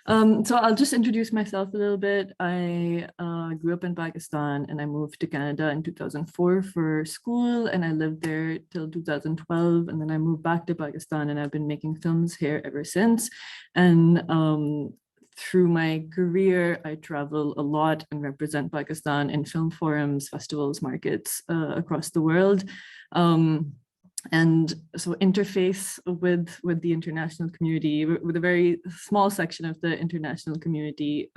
So I'll just introduce myself a little bit. I grew up in Pakistan and I moved to Canada in 2004 for school, and I lived there till 2012, and then I moved back to Pakistan and I've been making films here ever since. And through my career, I travel a lot and represent Pakistan in film forums, festivals, markets across the world. And so interface with the international community, with a very small section of the international community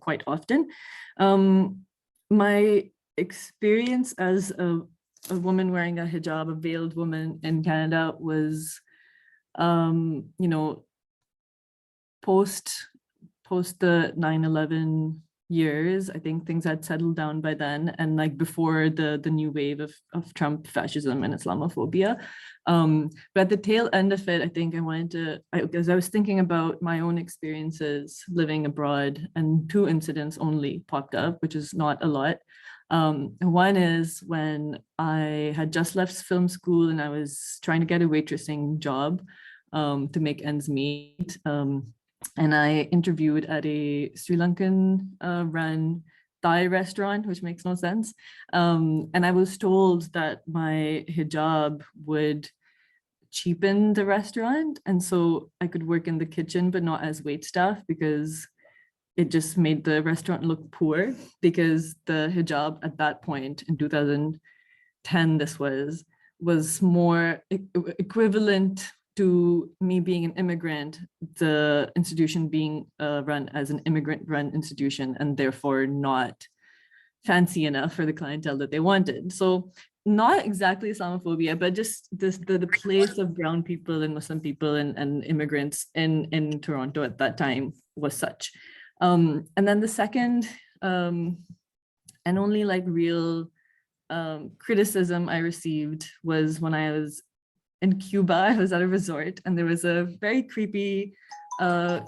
quite often. My experience as a woman wearing a hijab, a veiled woman in Canada was, post the 9/11 years. I think things had settled down by then, and like before the new wave of Trump fascism and Islamophobia. But at the tail end of it, I think I wanted to, because I was thinking about my own experiences living abroad, and two incidents only popped up, which is not a lot. One is when I had just left film school and I was trying to get a waitressing job to make ends meet. And I interviewed at a Sri Lankan run Thai restaurant, which makes no sense. And I was told that my hijab would cheapen the restaurant. And so I could work in the kitchen, but not as wait staff, because it just made the restaurant look poor, because the hijab at that point in 2010, this was more equivalent to me being an immigrant, the institution being run as an immigrant-run institution, and therefore not fancy enough for the clientele that they wanted. So not exactly Islamophobia, but just the place of brown people and Muslim people and immigrants in Toronto at that time was such. And then the second and only like real criticism I received was when I was in Cuba. I was at a resort and there was a very creepy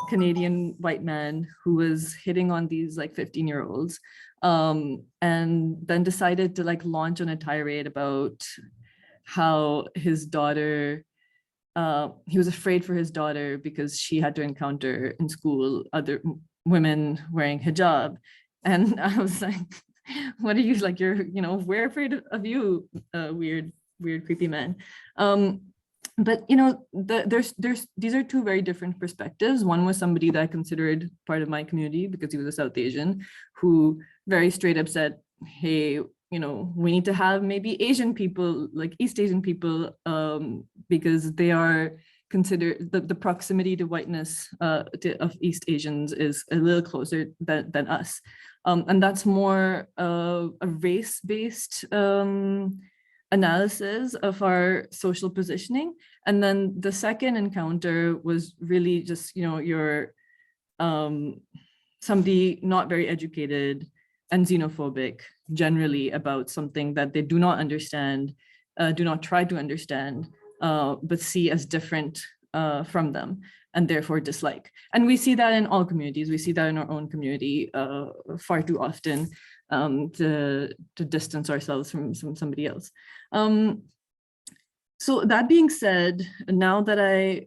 Canadian white man who was hitting on these like 15-year-olds, and then decided to like launch on a tirade about how his daughter, he was afraid for his daughter because she had to encounter in school other women wearing hijab. And I was like, what are you, like, we're afraid of you, weird, creepy man. But these are two very different perspectives. One was somebody that I considered part of my community because he was a South Asian, who very straight up said, hey, we need to have maybe Asian people, like East Asian people, because they are considered, the proximity to whiteness of East Asians is a little closer than us. And that's more a race-based analysis of our social positioning. And then the second encounter was really just, you're somebody not very educated and xenophobic generally about something that they do not understand, do not try to understand, but see as different from them, and therefore dislike. And we see that in all communities. We see that in our own community far too often, to distance ourselves from somebody else. So that being said, now that I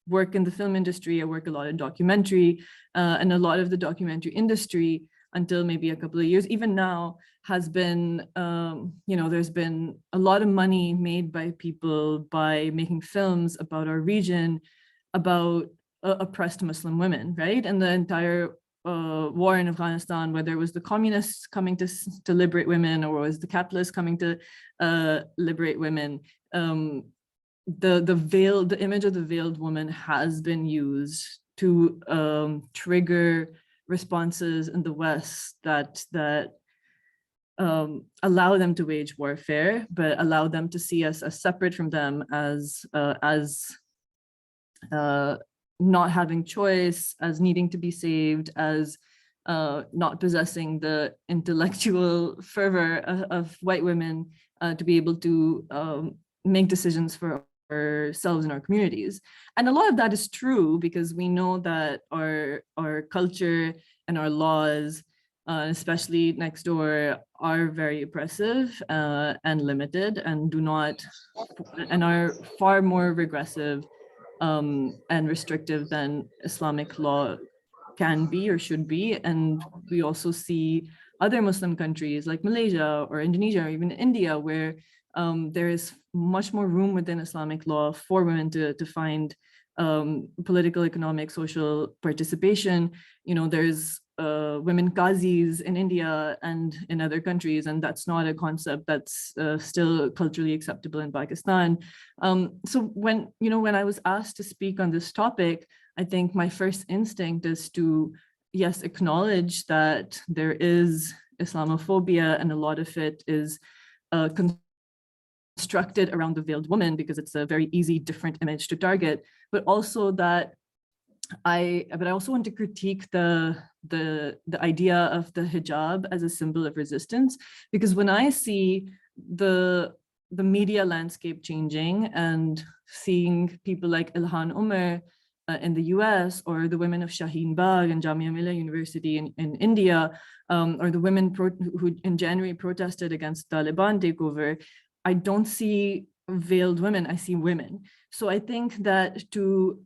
work in the film industry, I work a lot in documentary, and a lot of the documentary industry until maybe a couple of years, even now, has been, there's been a lot of money made by people by making films about our region, about oppressed Muslim women, right? And the entire war in Afghanistan, whether it was the communists coming to liberate women or was the capitalists coming to liberate women, the image of the veiled woman has been used to trigger responses in the West that allow them to wage warfare, but allow them to see us as separate from them, as not having choice, as needing to be saved, as not possessing the intellectual fervor of white women to be able to make decisions for ourselves and our communities. And a lot of that is true, because we know that our culture and our laws, especially next door, are very oppressive and limited, and are far more regressive and restrictive than Islamic law can be or should be. And we also see other Muslim countries like Malaysia or Indonesia or even India, where there is much more room within Islamic law for women to find political, economic, social participation. You know, there's women qazis in India and in other countries, and that's not a concept that's still culturally acceptable in Pakistan. So when I was asked to speak on this topic, I think my first instinct is to, yes, acknowledge that there is Islamophobia, and a lot of it is constructed around the veiled woman because it's a very easy, different image to target, but also that I also want to critique the idea of the hijab as a symbol of resistance, because when I see the media landscape changing and seeing people like Ilhan Umar in the US, or the women of Shaheen Bagh and Jamia Millia University in India, or the women who in January protested against Taliban takeover, I don't see veiled women, I see women. So I think that to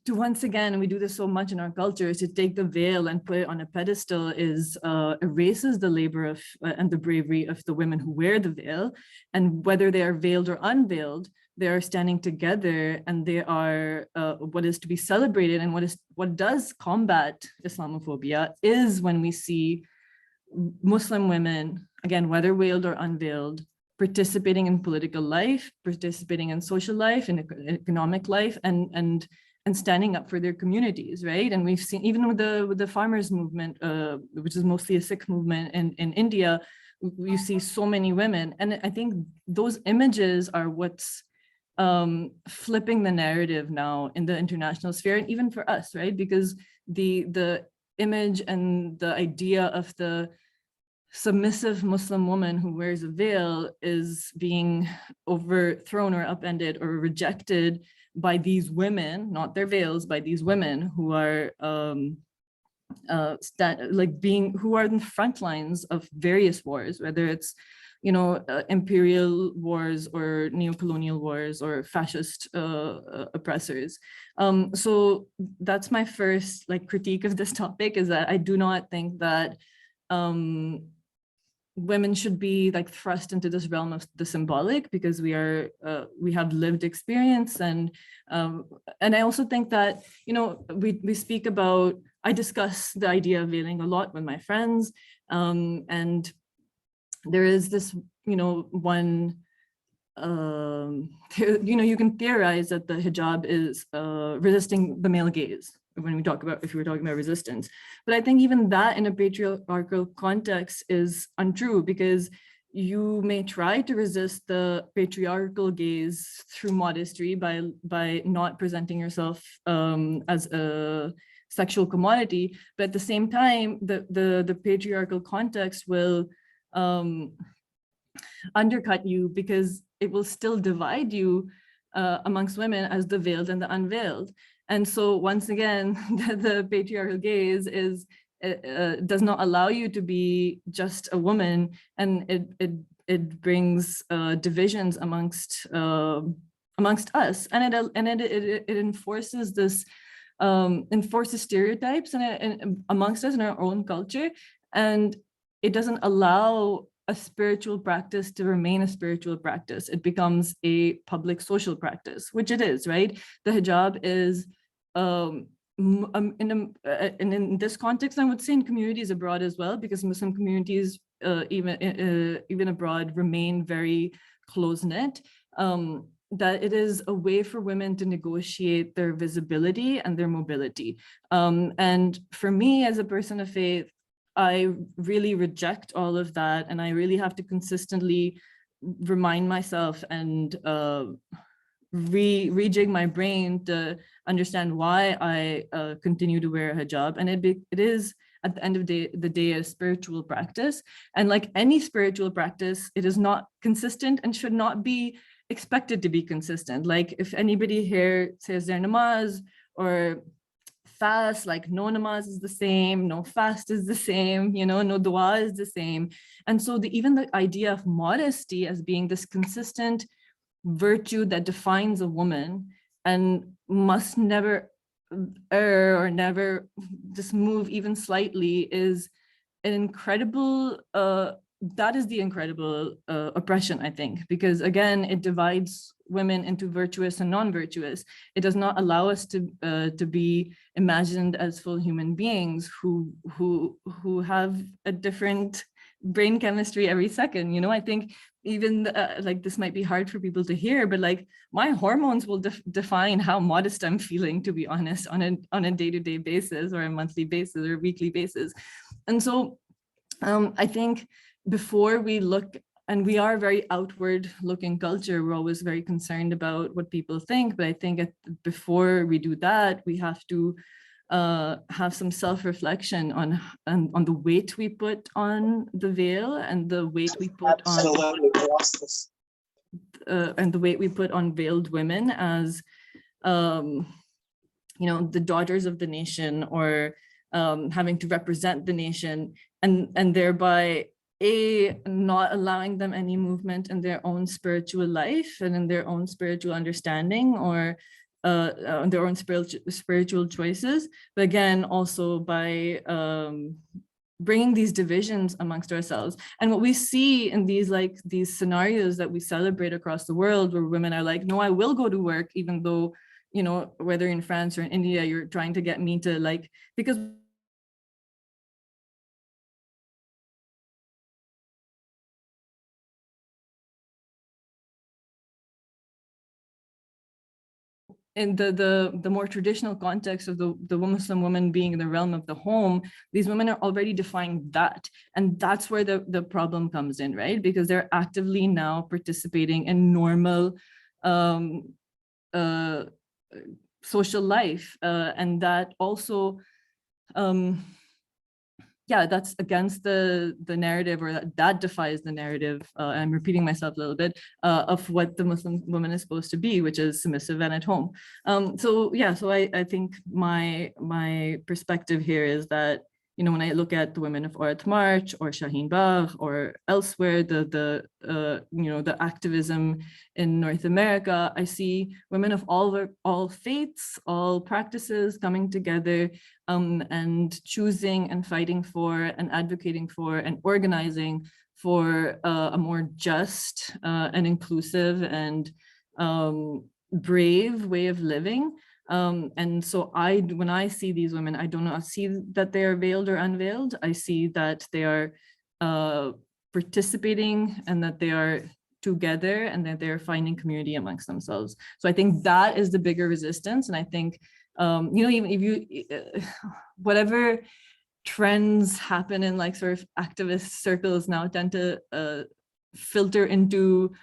once again, and we do this so much in our culture, is to take the veil and put it on a pedestal is erases the labor of and the bravery of the women who wear the veil. And whether they are veiled or unveiled, they are standing together, and they are what is to be celebrated. And what does combat Islamophobia is when we see Muslim women, again, whether veiled or unveiled, participating in political life, participating in social life, in economic life, and standing up for their communities, right? And we've seen, even with the farmers movement, which is mostly a Sikh movement in India, you see so many women. And I think those images are what's flipping the narrative now in the international sphere, and even for us, right? Because the image and the idea of the submissive Muslim woman who wears a veil is being overthrown or upended or rejected by these women, not their veils, by these women who are who are in the front lines of various wars, whether it's imperial wars or neo-colonial wars or fascist oppressors. So that's my first critique of this topic, is that I do not think that women should be thrust into this realm of the symbolic, because we have lived experience, and I also think that we speak about, I discuss the idea of veiling a lot with my friends, and there is this one you can theorize that the hijab is resisting the male gaze if we were talking about resistance. But I think even that in a patriarchal context is untrue, because you may try to resist the patriarchal gaze through modesty by not presenting yourself as a sexual commodity, but at the same time, the patriarchal context will undercut you, because it will still divide you amongst women as the veiled and the unveiled. And so once again, the patriarchal gaze does not allow you to be just a woman, and it brings divisions amongst us, and it enforces this enforces stereotypes and amongst us in our own culture, and it doesn't allow a spiritual practice to remain a spiritual practice. It becomes a public social practice, which it is, right? The hijab is, in this context, I would say in communities abroad as well, because Muslim communities, even abroad, remain very close-knit, that it is a way for women to negotiate their visibility and their mobility. And for me, as a person of faith, I really reject all of that, and I really have to consistently remind myself and rejig my brain to understand why I continue to wear a hijab. And it is, at the end of the day, a spiritual practice. And like any spiritual practice, it is not consistent and should not be expected to be consistent. Like if anybody here says their namaz or fast, like no namaz is the same, no fast is the same, no dua is the same. And so even the idea of modesty as being this consistent virtue that defines a woman and must never err or never just move even slightly is an incredible, that is the incredible oppression, I think, because again, it divides women into virtuous and non-virtuous. It does not allow us to be imagined as full human beings who have a different brain chemistry every second. You know, I think even like this might be hard for people to hear, but like my hormones will define how modest I'm feeling, to be honest, on a day-to-day basis or a monthly basis or weekly basis. And so I think before we look, and we are a very outward looking culture, we're always very concerned about what people think, but I think before we do that, we have to have some self-reflection on the weight we put on the veil and the weight we put on and the weight we put on veiled women as you know, the daughters of the nation, or having to represent the nation, and thereby not allowing them any movement in their own spiritual life and in their own spiritual understanding, or their own spiritual choices, but again, also by bringing these divisions amongst ourselves. And what we see in these scenarios that we celebrate across the world, where women are like, no, I will go to work, even though, you know, whether in France or in India, you're trying to get me to like, because in the more traditional context of the Muslim woman being in the realm of the home, these women are already defying that. And that's where the problem comes in, right? Because they're actively now participating in normal social life. And that also, yeah, that's against the narrative, or that defies the narrative. I'm repeating myself a little bit, of what the Muslim woman is supposed to be, which is submissive and at home. So yeah, so I think my perspective here is that, you know, when I look at the women of Aurat March or Shaheen Bagh or elsewhere, the you know, the activism in North America, I see women of all faiths, all practices coming together and choosing and fighting for and advocating for and organizing for a more just and inclusive and brave way of living. And so when I see these women, I do not see that they are veiled or unveiled. I see that they are participating and that they are together and that they're finding community amongst themselves. So I think that is the bigger resistance. And I think, you know, even if you, whatever trends happen in like sort of activist circles now tend to filter into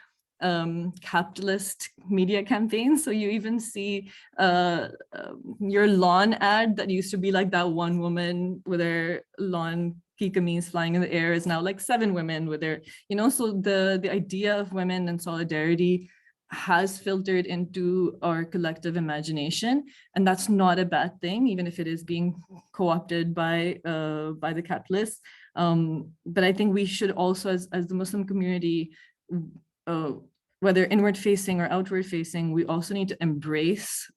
capitalist media campaigns. So you even see your lawn ad that used to be like that one woman with her lawn kameez flying in the air is now like 7 women with their, you know, so the idea of women and solidarity has filtered into our collective imagination, and that's not a bad thing, even if it is being co-opted by the capitalists. But I think we should also, as the Muslim community, whether inward facing or outward facing, we also need to embrace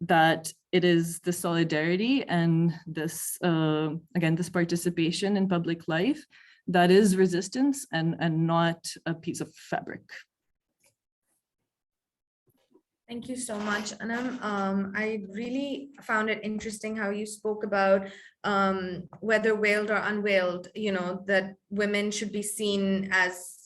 that it is the solidarity and this, again, this participation in public life that is resistance and not a piece of fabric. Thank you so much, Anam. I really found it interesting how you spoke about whether veiled or unveiled, you know, that women should be seen as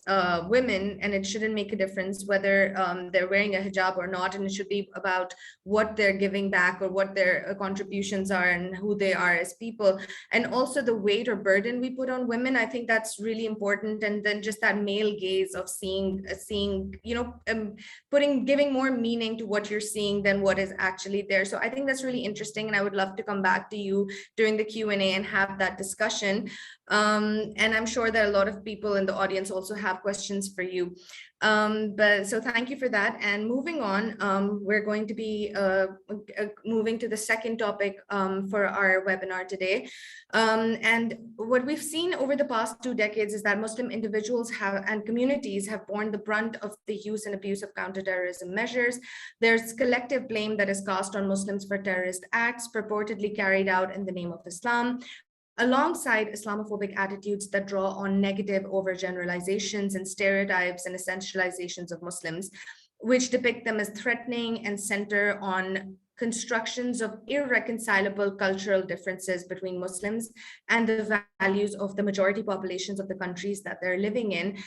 women, and it shouldn't make a difference whether they're wearing a hijab or not, and it should be about what they're giving back or what their contributions are and who they are as people. And also the weight or burden we put on women, I think that's really important. And then just that male gaze of seeing, you know, giving more meaning to what you're seeing than what is actually there. So I think that's really interesting, and I would love to come back to you during the Q&A and have that discussion. And I'm sure that a lot of people in the audience also have have questions for you. But so thank you for that. And moving on, we're going to be moving to the second topic for our webinar today. And what we've seen over the past 2 decades is that Muslim individuals and communities have borne the brunt of the use and abuse of counterterrorism measures. There's collective blame that is cast on Muslims for terrorist acts purportedly carried out in the name of Islam, alongside Islamophobic attitudes that draw on negative overgeneralizations and stereotypes and essentializations of Muslims, which depict them as threatening and center on constructions of irreconcilable cultural differences between Muslims and the values of the majority populations of the countries that they're living in.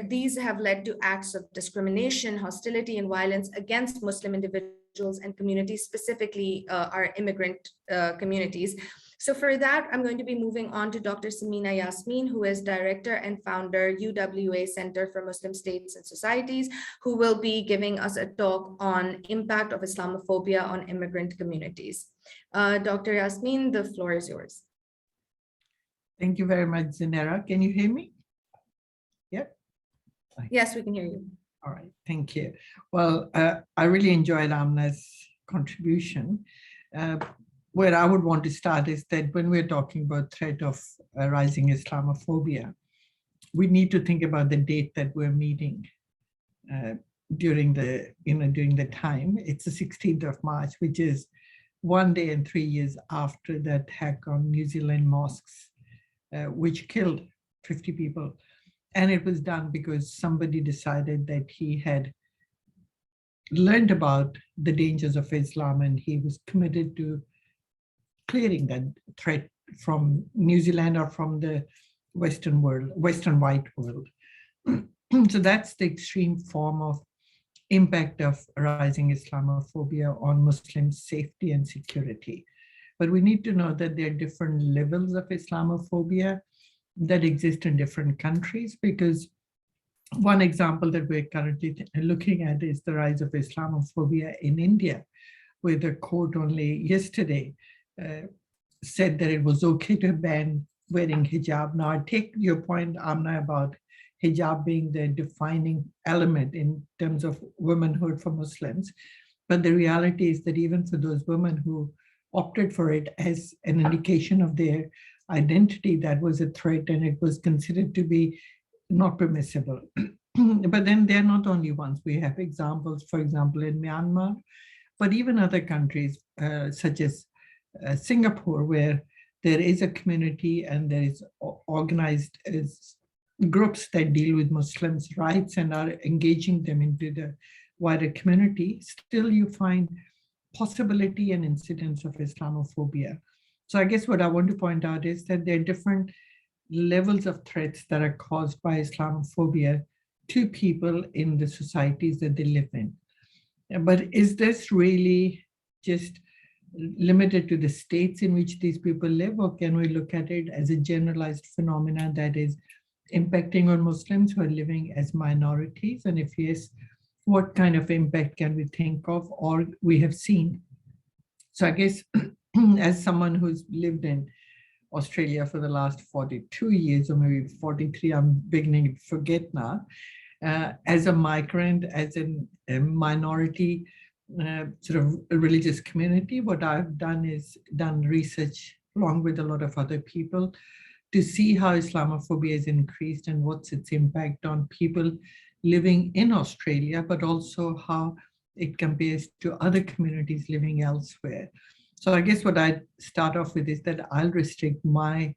These have led to acts of discrimination, hostility, and violence against Muslim individuals and communities, specifically our immigrant communities. So for that, I'm going to be moving on to Dr. Samina Yasmeen, who is Director and Founder, UWA Center for Muslim States and Societies, who will be giving us a talk on impact of Islamophobia on immigrant communities. Dr. Yasmeen, the floor is yours. Thank you very much, Zinera. Can you hear me? Yep. Yes, we can hear you. All right, thank you. Well, I really enjoyed Amna's contribution. Where I would want to start is that when we're talking about threat of rising Islamophobia, we need to think about the date that we're meeting during the time. It's the 16th of March, which is 1 day and 3 years after the attack on New Zealand mosques, which killed 50 people. And it was done because somebody decided that he had learned about the dangers of Islam and he was committed to clearing that threat from New Zealand or from the Western world, Western white world. So that's the extreme form of impact of rising Islamophobia on Muslim safety and security. But we need to know that there are different levels of Islamophobia that exist in different countries, because one example that we're currently looking at is the rise of Islamophobia in India, where the court only yesterday said that it was okay to ban wearing hijab. Now, I take your point, Amna, about hijab being the defining element in terms of womanhood for Muslims. But the reality is that even for those women who opted for it as an indication of their identity, that was a threat and it was considered to be not permissible. But then they're not only ones. We have examples, for example, in Myanmar, but even other countries such as Singapore, where there is a community and there is organized groups that deal with Muslims' rights and are engaging them into the wider community, still you find possibility and incidents of Islamophobia. So I guess what I want to point out is that there are different levels of threats that are caused by Islamophobia to people in the societies that they live in. But is this really just limited to the states in which these people live, or can we look at it as a generalized phenomenon that is impacting on Muslims who are living as minorities? And if yes, what kind of impact can we think of or we have seen? So I guess as someone who's lived in Australia for the last 42 years, or maybe 43, I'm beginning to forget now, as a migrant, as a minority sort of a religious community, what I've done is done research along with a lot of other people to see how Islamophobia has increased and what's its impact on people living in Australia, but also how it compares to other communities living elsewhere. So I guess what I'd start off with is that I'll restrict my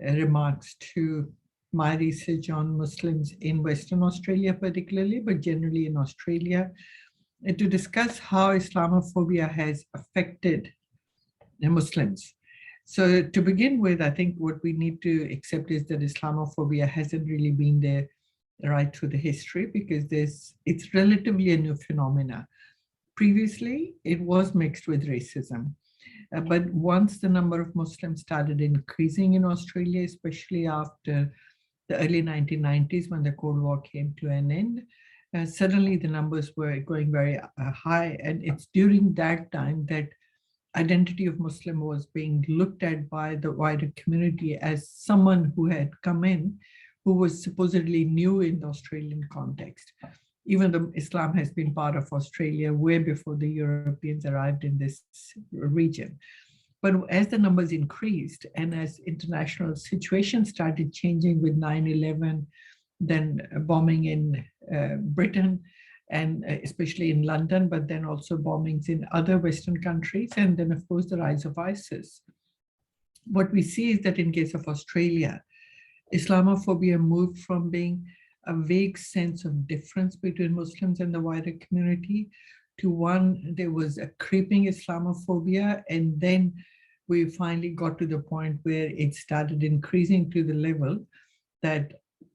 remarks to my research on Muslims in Western Australia particularly, but generally in Australia, and to discuss how Islamophobia has affected the Muslims. So to begin with, I think what we need to accept is that Islamophobia hasn't really been there right through the history, because it's relatively a new phenomena. Previously, it was mixed with racism. But once the number of Muslims started increasing in Australia, especially after the early 1990s when the Cold War came to an end, suddenly the numbers were going very high. And it's during that time that identity of Muslim was being looked at by the wider community as someone who had come in, who was supposedly new in the Australian context, even though Islam has been part of Australia way before the Europeans arrived in this region. But as the numbers increased and as international situations started changing with 9/11, then bombing in Britain, and especially in London, but then also bombings in other Western countries, and then of course the rise of ISIS. What we see is that in case of Australia, Islamophobia moved from being a vague sense of difference between Muslims and the wider community to one, there was a creeping Islamophobia, and then we finally got to the point where it started increasing to the level that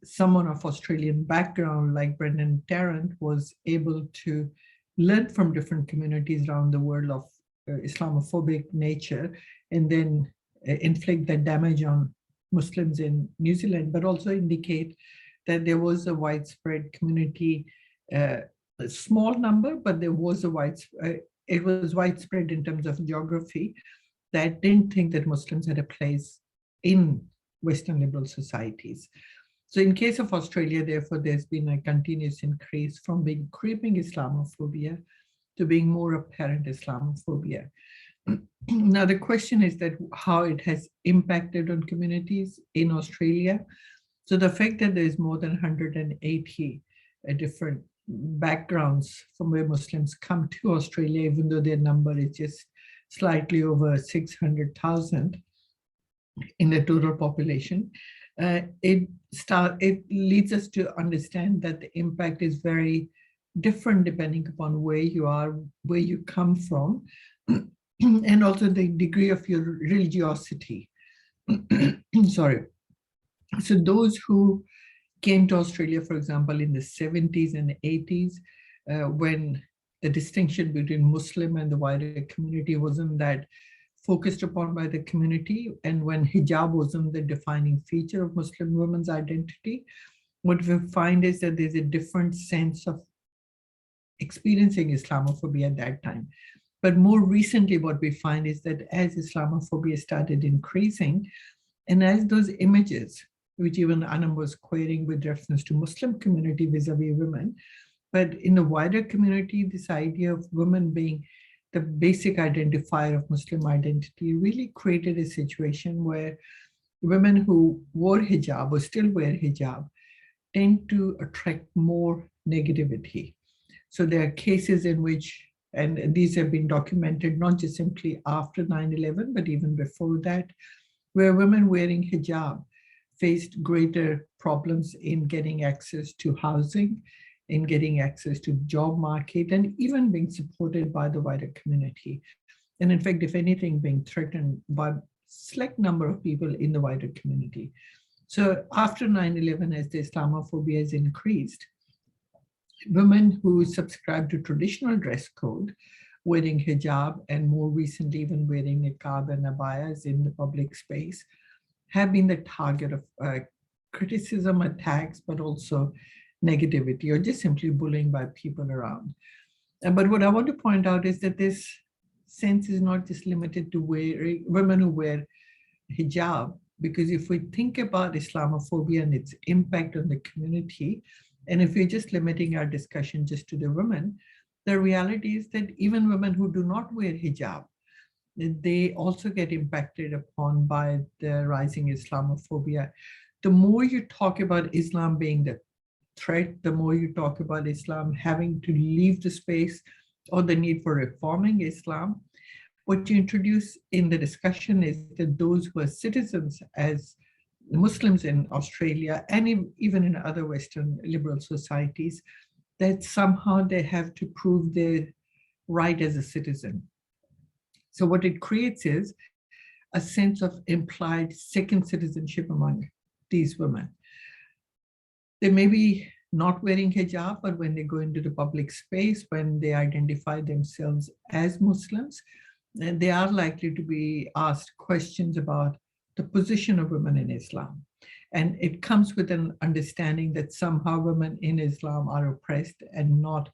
someone of Australian background like Brendan Tarrant was able to learn from different communities around the world of Islamophobic nature, and then inflict that damage on Muslims in New Zealand, but also indicate that there was a widespread community, a small number, but there was a widespread, it was widespread in terms of geography, that didn't think that Muslims had a place in Western liberal societies. So in case of Australia, therefore, there's been a continuous increase from being creeping Islamophobia to being more apparent Islamophobia. Now, the question is that how it has impacted on communities in Australia. So the fact that there's more than 180 different backgrounds from where Muslims come to Australia, even though their number is just slightly over 600,000 in the total population, it leads us to understand that the impact is very different depending upon where you are, where you come from, and also the degree of your religiosity. Sorry. So those who came to Australia, for example, in the 70s and 80s, when the distinction between Muslim and the wider community wasn't that focused upon by the community, and when hijab wasn't the defining feature of Muslim women's identity, what we find is that there's a different sense of experiencing Islamophobia at that time. But more recently, what we find is that as Islamophobia started increasing, and as those images, which even Anam was quoting with reference to Muslim community vis-a-vis women, but in the wider community, this idea of women being the basic identifier of Muslim identity really created a situation where women who wore hijab or still wear hijab tend to attract more negativity. So there are cases in which, and these have been documented not just simply after 9/11, but even before that, where women wearing hijab faced greater problems in getting access to housing, in getting access to job market, and even being supported by the wider community. And in fact, if anything, being threatened by a select number of people in the wider community. So after 9/11, as the Islamophobia has increased, women who subscribe to traditional dress code, wearing hijab, and more recently even wearing niqab and abayas in the public space, have been the target of criticism, attacks, but also negativity or just simply bullying by people around. But what I want to point out is that this sense is not just limited to women who wear hijab, because if we think about Islamophobia and its impact on the community, and if we're just limiting our discussion just to the women, the reality is that even women who do not wear hijab, they also get impacted upon by the rising Islamophobia. The more you talk about Islam being the threat, the more you talk about Islam having to leave the space or the need for reforming Islam, what you introduce in the discussion is that those who are citizens as Muslims in Australia and even in other Western liberal societies, that somehow they have to prove their right as a citizen. So what it creates is a sense of implied second citizenship among these women. They may be not wearing hijab, but when they go into the public space, when they identify themselves as Muslims, they are likely to be asked questions about the position of women in Islam. And it comes with an understanding that somehow women in Islam are oppressed and not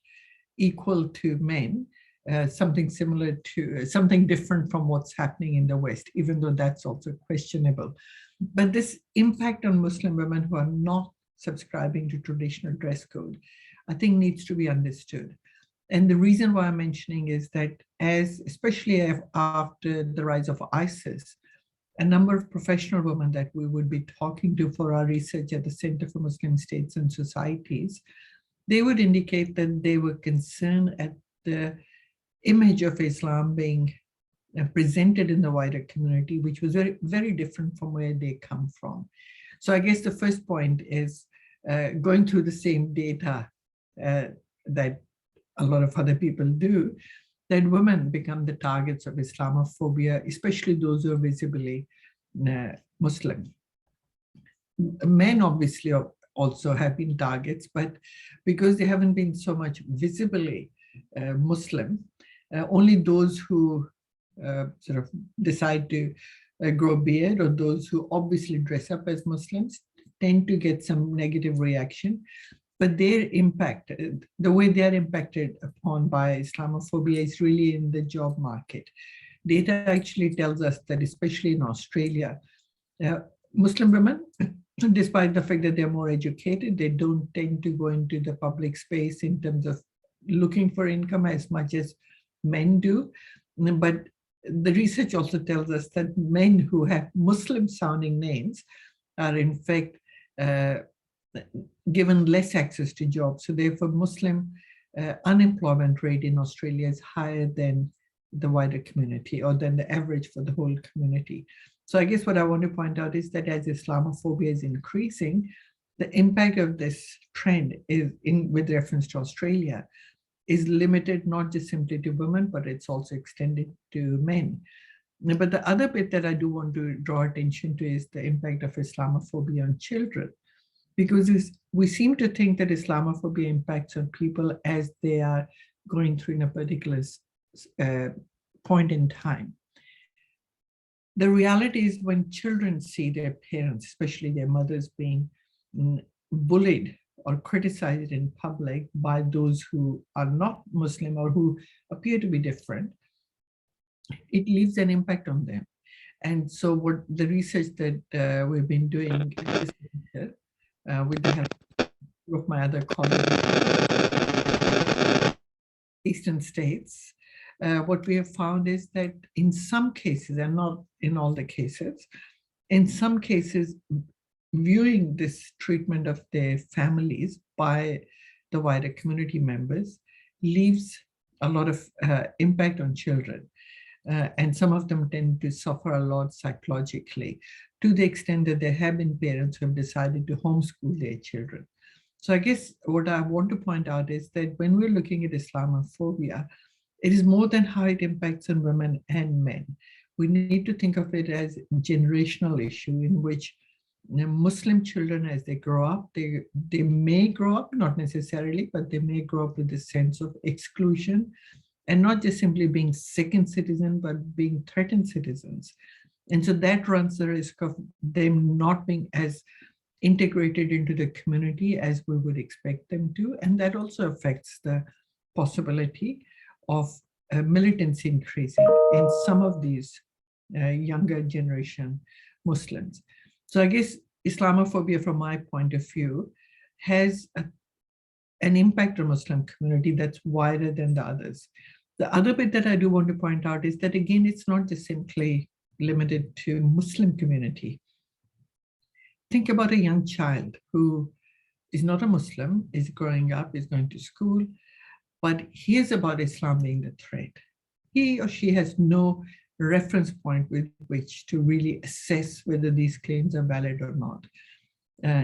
equal to men, something similar to, something different from what's happening in the West, even though that's also questionable. But this impact on Muslim women who are not subscribing to traditional dress code, I think needs to be understood. And the reason why I'm mentioning is that especially after the rise of ISIS, a number of professional women that we would be talking to for our research at the Center for Muslim States and Societies, they would indicate that they were concerned at the image of Islam being presented in the wider community, which was very, very different from where they come from. So I guess the first point is going through the same data that a lot of other people do, that women become the targets of Islamophobia, especially those who are visibly Muslim. Men obviously also have been targets, but because they haven't been so much visibly Muslim, only those who sort of decide to grow a beard, or those who obviously dress up as Muslims, tend to get some negative reaction. But their impact, the way they are impacted upon by Islamophobia is really in the job market. Data actually tells us that, especially in Australia, Muslim women, despite the fact that they're more educated, they don't tend to go into the public space in terms of looking for income as much as men do. But the research also tells us that men who have Muslim sounding names are in fact given less access to jobs. So therefore Muslim unemployment rate in Australia is higher than the wider community, or than the average for the whole community. So I guess what I want to point out is that as Islamophobia is increasing, the impact of this trend is with reference to Australia is limited not just simply to women, but it's also extended to men. But the other bit that I do want to draw attention to is the impact of Islamophobia on children, because we seem to think that Islamophobia impacts on people as they are going through in a particular point in time. The reality is when children see their parents, especially their mothers, being bullied or criticized in public by those who are not Muslim or who appear to be different, it leaves an impact on them. And so what the research that we've been doing with the help of my other colleagues, Eastern states, what we have found is that in some cases, and not in all the cases, in some cases, viewing this treatment of their families by the wider community members leaves a lot of impact on children. And some of them tend to suffer a lot psychologically, to the extent that there have been parents who have decided to homeschool their children. So I guess what I want to point out is that when we're looking at Islamophobia, it is more than how it impacts on women and men. We need to think of it as a generational issue in which Muslim children, as they grow up, they may grow up, not necessarily, but they may grow up with a sense of exclusion, and not just simply being second citizen, but being threatened citizens. And so that runs the risk of them not being as integrated into the community as we would expect them to. And that also affects the possibility of militancy increasing in some of these younger generation Muslims. So I guess Islamophobia, from my point of view, has an impact on Muslim community that's wider than the others. The other bit that I do want to point out is that, again, it's not just simply limited to Muslim community. Think about a young child who is not a Muslim, is growing up, is going to school, but hears about Islam being the threat. He or she has no reference point with which to really assess whether these claims are valid or not.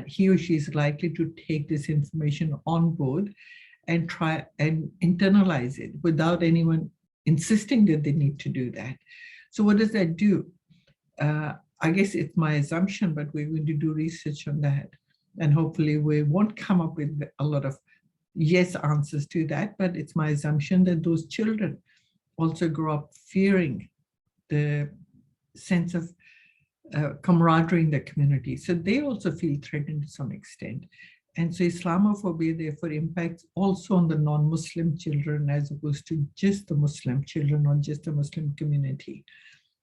He or she is likely to take this information on board and try and internalize it without anyone insisting that they need to do that. So what does that do? I guess it's my assumption, but we're going to do research on that. And hopefully we won't come up with a lot of yes answers to that, but it's my assumption that those children also grow up fearing the sense of camaraderie in the community. So they also feel threatened to some extent. And so Islamophobia therefore impacts also on the non-Muslim children as opposed to just the Muslim children or just the Muslim community.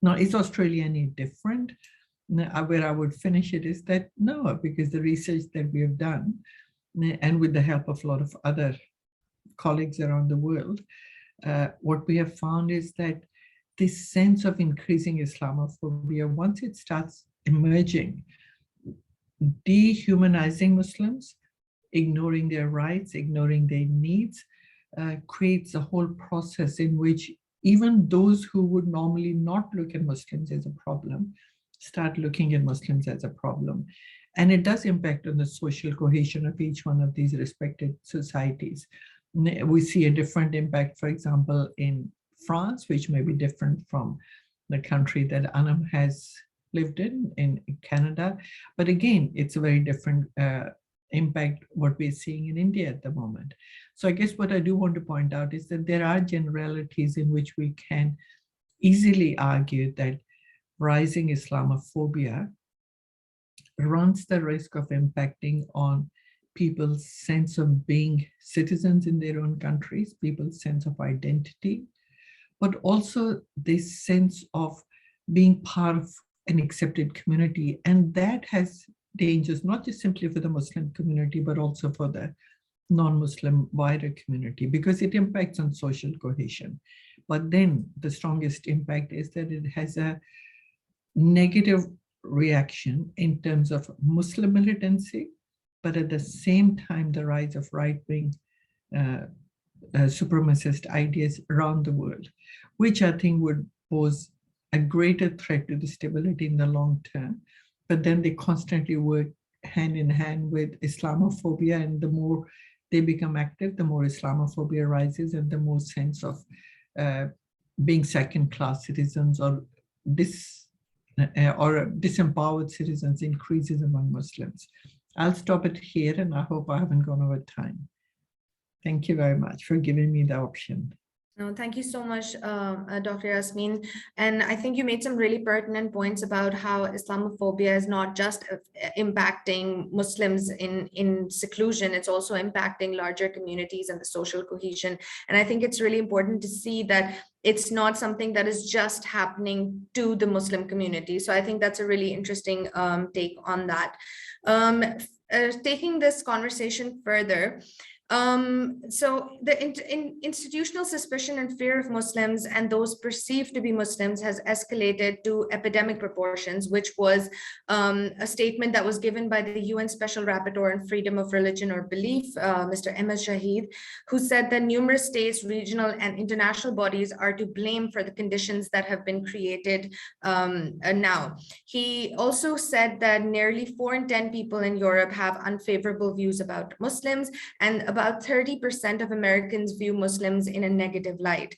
Now, is Australia any different? where I would finish it is that no, because the research that we have done, and with the help of a lot of other colleagues around the world, what we have found is that this sense of increasing Islamophobia, once it starts emerging, dehumanizing Muslims, ignoring their rights, ignoring their needs, creates a whole process in which even those who would normally not look at Muslims as a problem, start looking at Muslims as a problem. And it does impact on the social cohesion of each one of these respected societies. We see a different impact, for example, in France, which may be different from the country that Anam has lived in Canada. But again, it's a very different impact what we're seeing in India at the moment. So I guess what I do want to point out is that there are generalities in which we can easily argue that rising Islamophobia runs the risk of impacting on people's sense of being citizens in their own countries, people's sense of identity, but also this sense of being part of an accepted community. And that has dangers, not just simply for the Muslim community, but also for the non-Muslim wider community, because it impacts on social cohesion. But then the strongest impact is that it has a negative reaction in terms of Muslim militancy, but at the same time, the rise of right-wing supremacist ideas around the world, which I think would pose a greater threat to the stability in the long term. But then they constantly work hand in hand with Islamophobia, and the more they become active, the more Islamophobia rises, and the more sense of being second-class citizens or disempowered citizens increases among Muslims. I'll stop it here, and I hope I haven't gone over time. Thank you very much for giving me the option. No, thank you so much, Dr. Yasmeen. And I think you made some really pertinent points about how Islamophobia is not just impacting Muslims in seclusion, it's also impacting larger communities and the social cohesion. And I think it's really important to see that it's not something that is just happening to the Muslim community. So I think that's a really interesting take on that. Taking this conversation further, so the institutional suspicion and fear of Muslims and those perceived to be Muslims has escalated to epidemic proportions, which was a statement that was given by the UN Special Rapporteur on Freedom of Religion or Belief, Mr. Saeed, who said that numerous states, regional and international bodies are to blame for the conditions that have been created now. He also said that nearly 4 in 10 people in Europe have unfavorable views about Muslims, and about 30% of Americans view Muslims in a negative light.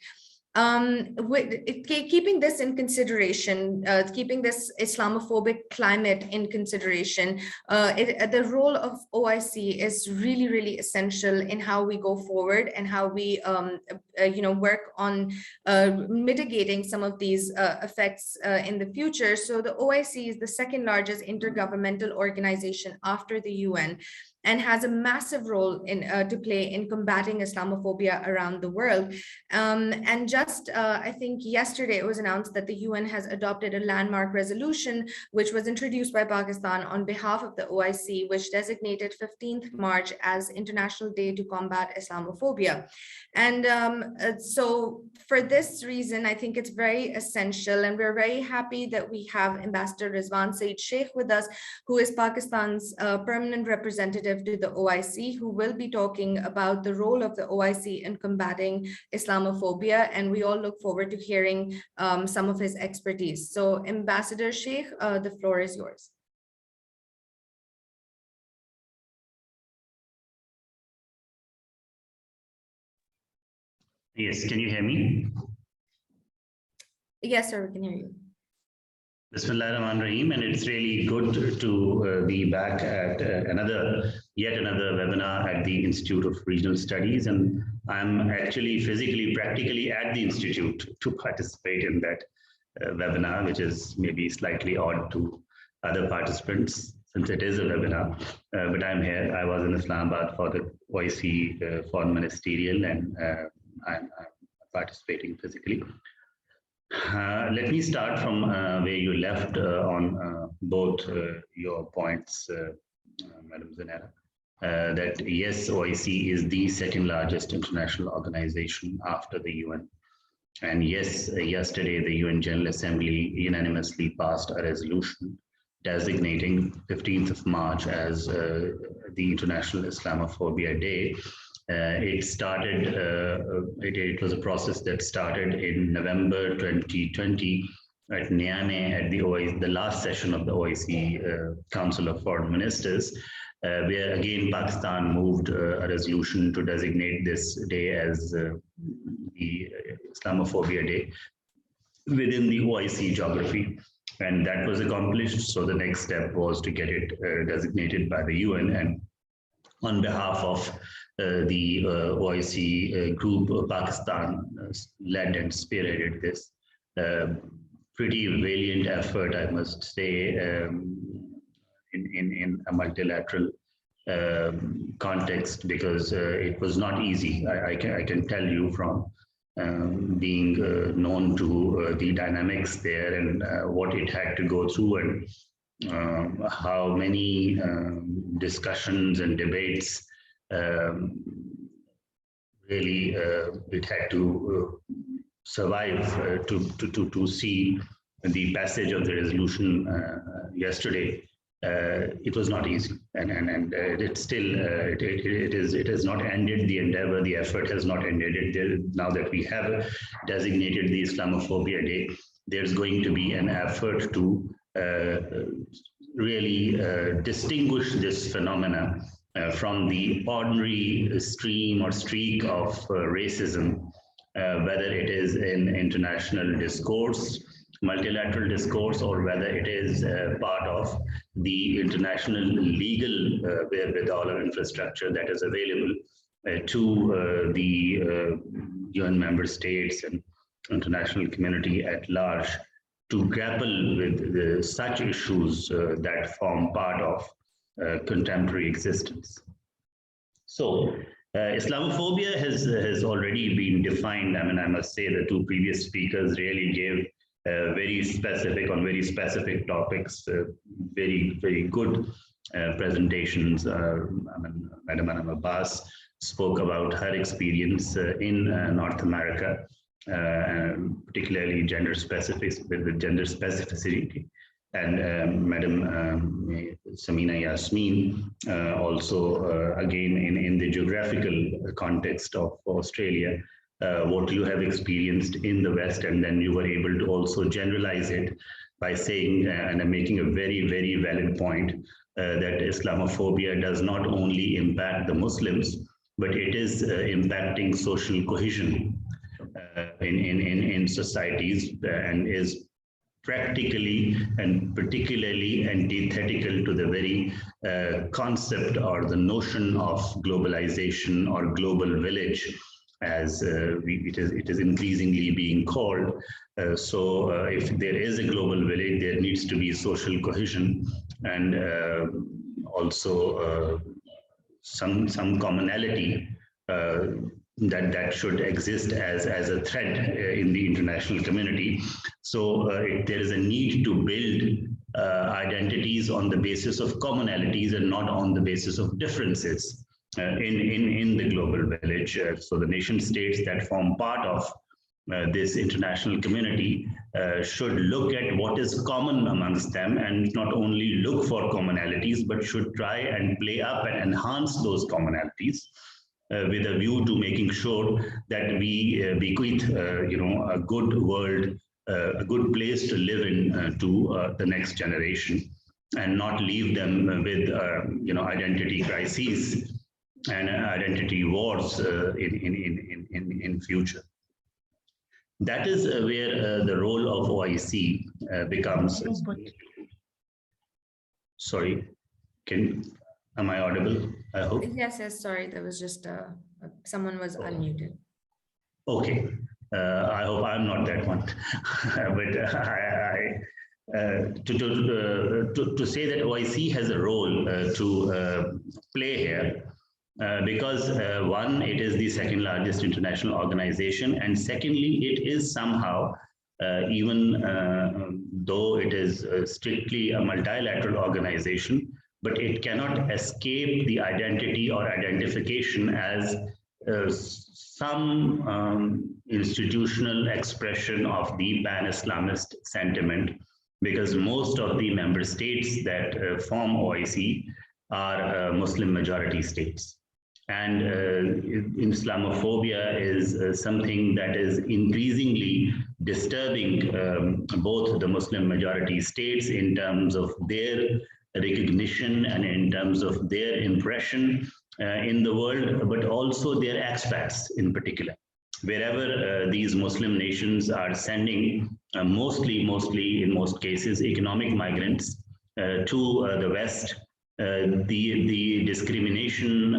Keeping this in consideration, keeping this Islamophobic climate in consideration, the role of OIC is really, really essential in how we go forward and how we work on mitigating some of these effects in the future. So the OIC is the second largest intergovernmental organization after the UN, and has a massive role to play in combating Islamophobia around the world. And just, I think yesterday it was announced that the UN has adopted a landmark resolution, which was introduced by Pakistan on behalf of the OIC, which designated 15th March as International Day to Combat Islamophobia. And so for this reason, I think it's very essential, and we're very happy that we have Ambassador Rizwan Saeed Sheikh with us, who is Pakistan's permanent representative to the OIC, who will be talking about the role of the OIC in combating Islamophobia, and we all look forward to hearing some of his expertise. So Ambassador Sheikh, the floor is yours. Yes, can you hear me? Yes, sir, we can hear you. Bismillahirrahmanirrahim, and it's really good to be back at yet another webinar at the Institute of Regional Studies, and I'm actually physically, practically at the Institute to participate in that webinar, which is maybe slightly odd to other participants since it is a webinar, but I'm here. I was in Islamabad for the OIC Foreign Ministerial, and I'm participating physically. Let me start from where you left on both your points, Madam Zanera. That yes, OIC is the second largest international organization after the UN. And yes, yesterday the UN General Assembly unanimously passed a resolution designating 15th of March as the International Islamophobia Day. It started, it was a process that started in November 2020 at Niamey at the last session of the OIC Council of Foreign Ministers, where again Pakistan moved a resolution to designate this day as the Islamophobia Day within the OIC geography. And that was accomplished. So the next step was to get it designated by the UN. And on behalf of the OIC group, Pakistan led and spearheaded this pretty valiant effort, I must say, in a multilateral context, because it was not easy. I can tell you from being known to the dynamics there and what it had to go through, and how many discussions and debates really it had to survive to see the passage of the resolution yesterday. It was not easy, and it's still it has not ended the endeavor. The effort has not ended. Now that we have designated the Islamophobia Day, there's going to be an effort to really distinguish this phenomena from the ordinary stream or streak of racism, whether it is in international discourse, multilateral discourse, or whether it is part of the international legal wherewithal or infrastructure that is available to the UN member states and international community at large to grapple with such issues that form part of contemporary existence. So Islamophobia has already been defined. I mean, I must say the two previous speakers really gave very specific on very specific topics, very good presentations. I mean, Madam Anam Abbas spoke about her experience in North America, particularly gender specific with gender specificity, and Madam Samina Yasmeen also again in the geographical context of Australia. What you have experienced in the West, and then you were able to also generalize it by saying and making a very valid point that Islamophobia does not only impact the Muslims, but it is impacting social cohesion in societies, and is practically and particularly antithetical to the very concept or the notion of globalization or global village, as it is increasingly being called. So if there is a global village, there needs to be social cohesion, and also some commonality that should exist as a thread in the international community. So there is a need to build identities on the basis of commonalities and not on the basis of differences. In the global village. So the nation states that form part of this international community should look at what is common amongst them, and not only look for commonalities, but should try and play up and enhance those commonalities with a view to making sure that we bequeath a good world, a good place to live in to the next generation, and not leave them with identity crises and identity wars in future. That is where the role of OIC becomes. Sorry, am I audible? I hope. Yes, sorry, there was just someone was unmuted. Okay, I hope I'm not that one. But to say that OIC has a role to play here, because one, it is the second largest international organization, and secondly, it is somehow even though it is strictly a multilateral organization, but it cannot escape the identity or identification as some institutional expression of the pan-Islamist sentiment, because most of the member states that form OIC are Muslim majority states. And Islamophobia is something that is increasingly disturbing both the Muslim majority states in terms of their recognition and in terms of their impression in the world, but also their expats in particular. Wherever these Muslim nations are sending mostly in most cases, economic migrants to the West, the discrimination,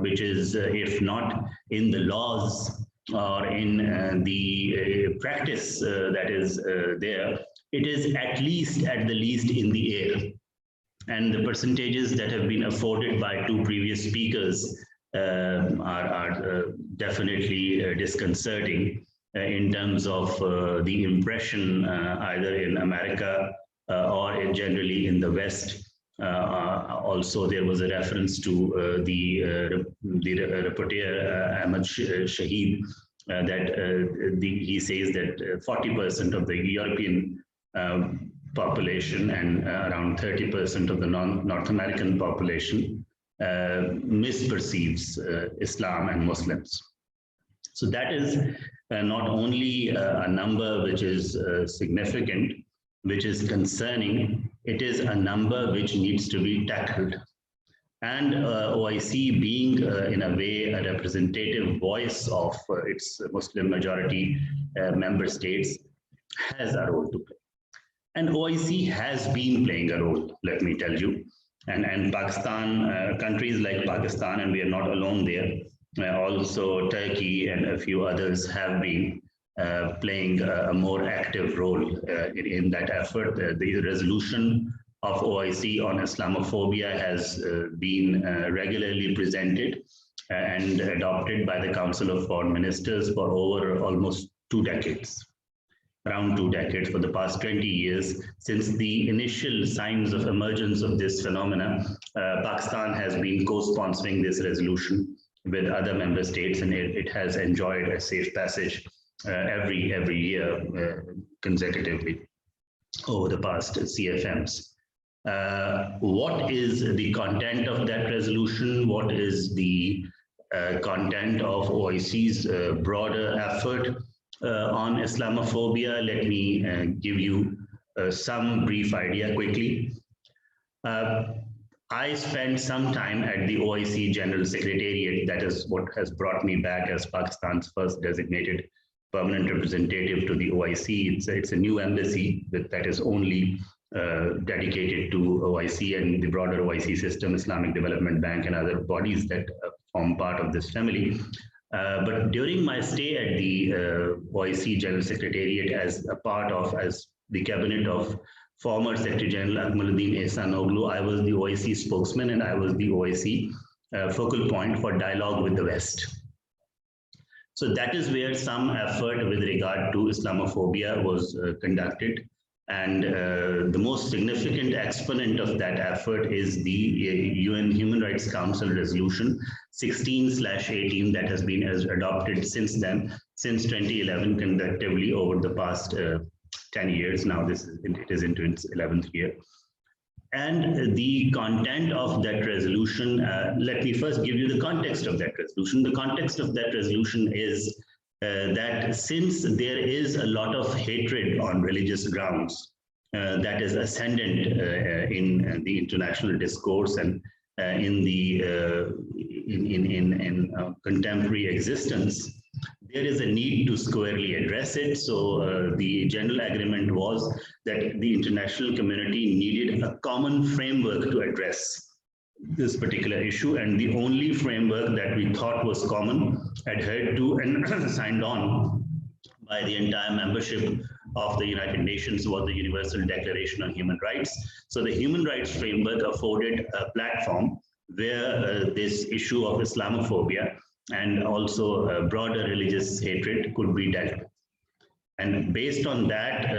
which is, if not in the laws or in the practice that is there, it is at the least in the air. And the percentages that have been afforded by two previous speakers are definitely disconcerting in terms of the impression either in America or generally in the West. Also, there was a reference to the rapporteur Ahmad Saeed that he says that 40% of the European population and around 30% of the North American population misperceives Islam and Muslims. So that is not only a number which is significant, which is concerning, it is a number which needs to be tackled. And OIC being in a way a representative voice of its Muslim majority member states has a role to play. And OIC has been playing a role, let me tell you. And Pakistan, countries like Pakistan, and we are not alone there, also Turkey and a few others have been playing a more active role in that effort. The resolution of OIC on Islamophobia has been regularly presented and adopted by the Council of Foreign Ministers for over almost 2 decades. Around 2 decades, for the past 20 years, since the initial signs of emergence of this phenomena, Pakistan has been co-sponsoring this resolution with other member states, and it has enjoyed a safe passage every year consecutively over the past CFMs. What is the content of that resolution? What is the content of OIC's broader effort on Islamophobia? Let me give you some brief idea quickly. I spent some time at the OIC General Secretariat. That is what has brought me back as Pakistan's first designated permanent representative to the OIC. It's a new embassy that is only dedicated to OIC and the broader OIC system, Islamic Development Bank and other bodies that form part of this family. But during my stay at the OIC General Secretariat as the cabinet of former Secretary General Akmaluddin Ehsanoglu, I was the OIC spokesman and I was the OIC focal point for dialogue with the West. So that is where some effort with regard to Islamophobia was conducted. And the most significant exponent of that effort is the UN Human Rights Council resolution 16/18 that has been adopted since then, since 2011, conductively over the past 10 years. Now it is into its 11th year. And the content of that resolution, let me first give you the context of that resolution. The context of that resolution is that since there is a lot of hatred on religious grounds that is ascendant in the international discourse and in the contemporary existence, there is a need to squarely address it. So the general agreement was that the international community needed a common framework to address this particular issue, and the only framework that we thought was common, adhered to and signed on by the entire membership of the United Nations was the Universal Declaration on Human Rights. So the human rights framework afforded a platform where this issue of Islamophobia and also broader religious hatred could be dealt with. And based on that,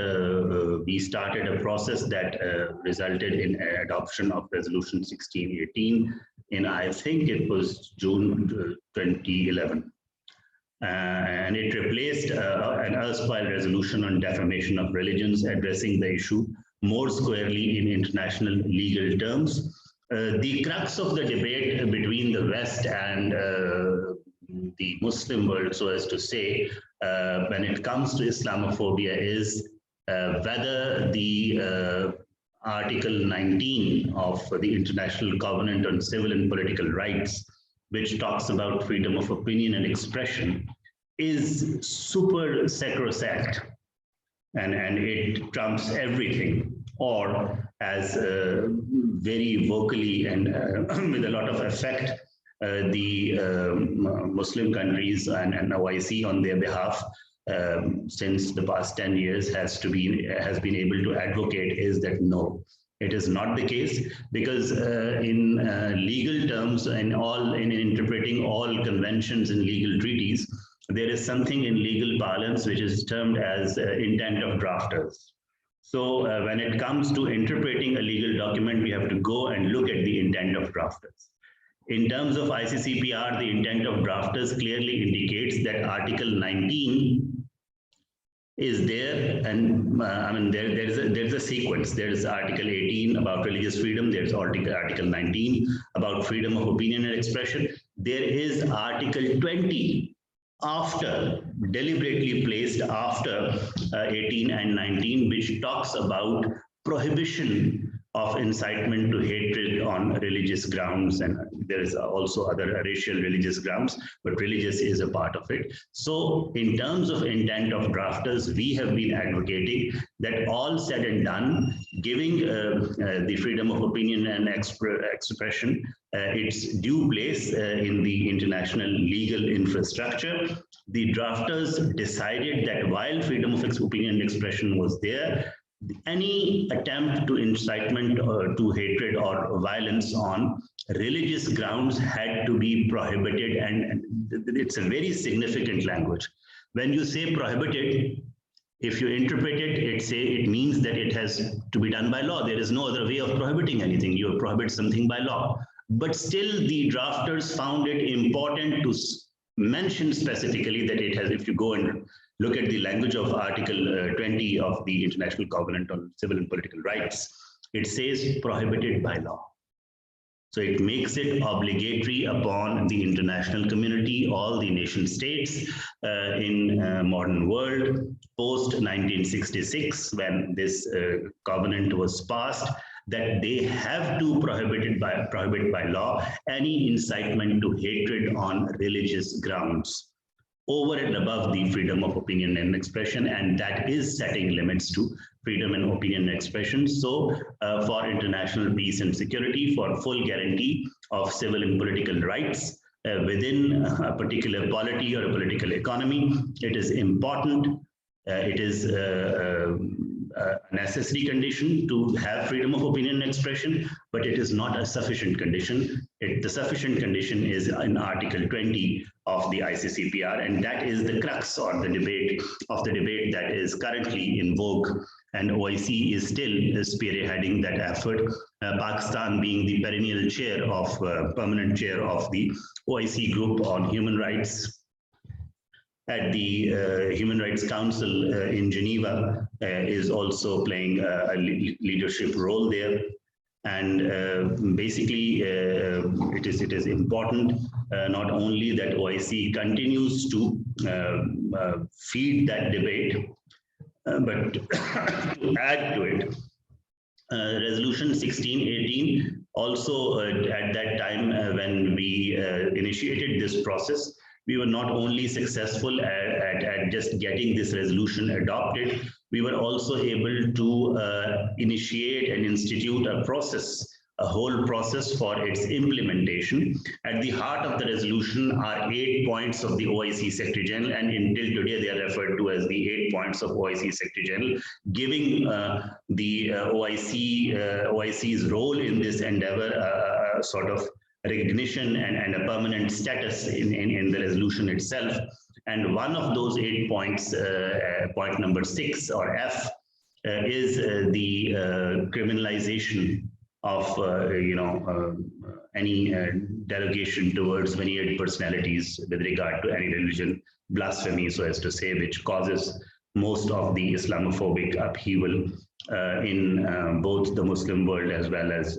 we started a process that resulted in adoption of Resolution 1618 in, I think it was June 2011. And it replaced an erstwhile resolution on defamation of religions, addressing the issue more squarely in international legal terms. The crux of the debate between the West and the Muslim world, so as to say, when it comes to Islamophobia is whether the Article 19 of the International Covenant on Civil and Political Rights, which talks about freedom of opinion and expression, is super sacrosanct and it trumps everything, or as very vocally and with a lot of effect, the Muslim countries and OIC on their behalf since the past 10 years has been able to advocate is that no, it is not the case, because in legal terms and in interpreting all conventions and legal treaties, there is something in legal parlance which is termed as intent of drafters. So when it comes to interpreting a legal document, we have to go and look at the intent of drafters. In terms of ICCPR, the intent of drafters clearly indicates that Article 19 is there, and I mean there's a sequence. There's Article 18 about religious freedom. There's Article 19 about freedom of opinion and expression. There is Article 20 after, deliberately placed after 18 and 19, which talks about prohibition of incitement to hatred on religious grounds, and there is also other racial religious grounds, but religious is a part of it. So in terms of intent of drafters, we have been advocating that all said and done, giving the freedom of opinion and expression its due place in the international legal infrastructure, the drafters decided that while freedom of opinion and expression was there, any attempt to incitement to hatred or violence on religious grounds had to be prohibited, and it's a very significant language. When you say prohibited, if you interpret it, it means that it has to be done by law. There is no other way of prohibiting anything. You prohibit something by law. But still, the drafters found it important to mention specifically that it has, if you go and look at the language of Article 20 of the International Covenant on Civil and Political Rights, it says prohibited by law. So it makes it obligatory upon the international community, all the nation states in modern world, post 1966, when this covenant was passed, that they have to prohibit by law any incitement to hatred on religious grounds, over and above the freedom of opinion and expression, and that is setting limits to freedom and opinion and expression. So for international peace and security, for full guarantee of civil and political rights within a particular polity or a political economy, it is important, it is a necessary condition to have freedom of opinion and expression, but it is not a sufficient condition. The sufficient condition is in Article 20 of the ICCPR, and that is the crux or the debate that is currently in vogue, and OIC is still spearheading that effort, Pakistan being the perennial chair of, permanent chair of the OIC group on human rights. At the Human Rights Council in Geneva is also playing a leadership role there. And basically, it is important not only that OIC continues to feed that debate, but to add to it, Resolution 1618 also at that time when we initiated this process, we were not only successful at just getting this resolution adopted, we were also able to initiate and institute a process, a whole process for its implementation. At the heart of the resolution are 8 points of the OIC Secretary General, and until today they are referred to as the 8 points of OIC Secretary General, giving the OIC's role in this endeavor a sort of recognition and a permanent status in the resolution itself. And one of those 8 points, point number 6 or F, is the criminalization of any derogation towards veneered personalities with regard to any religion, blasphemy, so as to say, which causes most of the Islamophobic upheaval in both the Muslim world as well as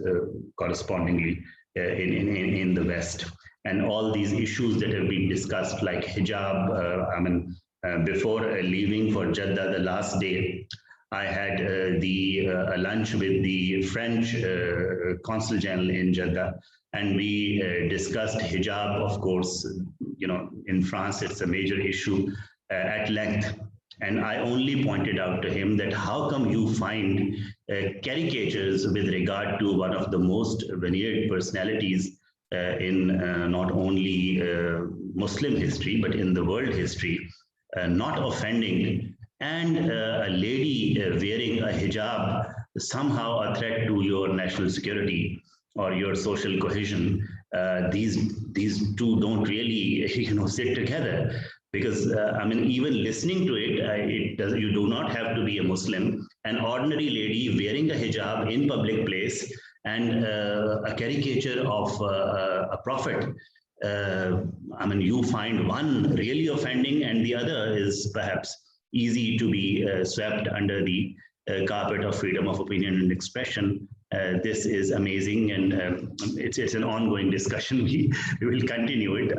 correspondingly in the West. And all these issues that have been discussed, like hijab, before leaving for Jeddah the last day, I had a lunch with the French Consul General in Jeddah, and we discussed hijab. Of course, in France, it's a major issue at length. And I only pointed out to him that how come you find caricatures with regard to one of the most veneered personalities in not only Muslim history, but in the world history, not offending, and a lady wearing a hijab somehow a threat to your national security or your social cohesion. These two don't really sit together, because even listening to it, you do not have to be a Muslim. An ordinary lady wearing a hijab in public place and a caricature of a prophet, you find one really offending and the other is perhaps easy to be swept under the carpet of freedom of opinion and expression. This is amazing, and it's an ongoing discussion. We will continue it.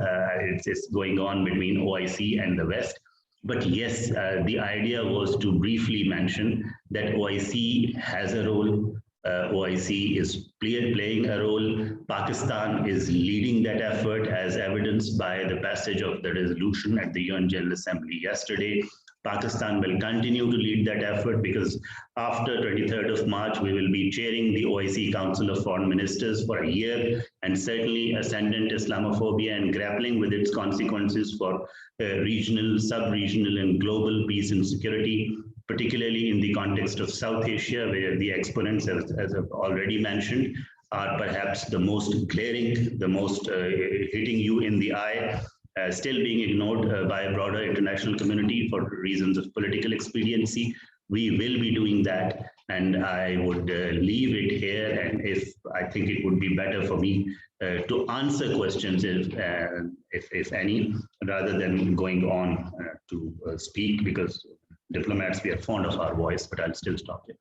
It's going on between OIC and the West. But yes, the idea was to briefly mention that OIC has a role. OIC is playing a role. Pakistan is leading that effort, as evidenced by the passage of the resolution at the UN General Assembly yesterday. Pakistan will continue to lead that effort, because after 23rd of March, we will be chairing the OIC Council of Foreign Ministers for a year, and certainly ascendant Islamophobia and grappling with its consequences for regional, sub-regional, and global peace and security, particularly in the context of South Asia, where the exponents, as I've already mentioned, are perhaps the most glaring, the most hitting you in the eye, still being ignored by a broader international community for reasons of political expediency. We will be doing that, and I would leave it here. And if I think it would be better for me to answer questions, if any, rather than going on to speak, because diplomats, we are fond of our voice, but I'll still stop here.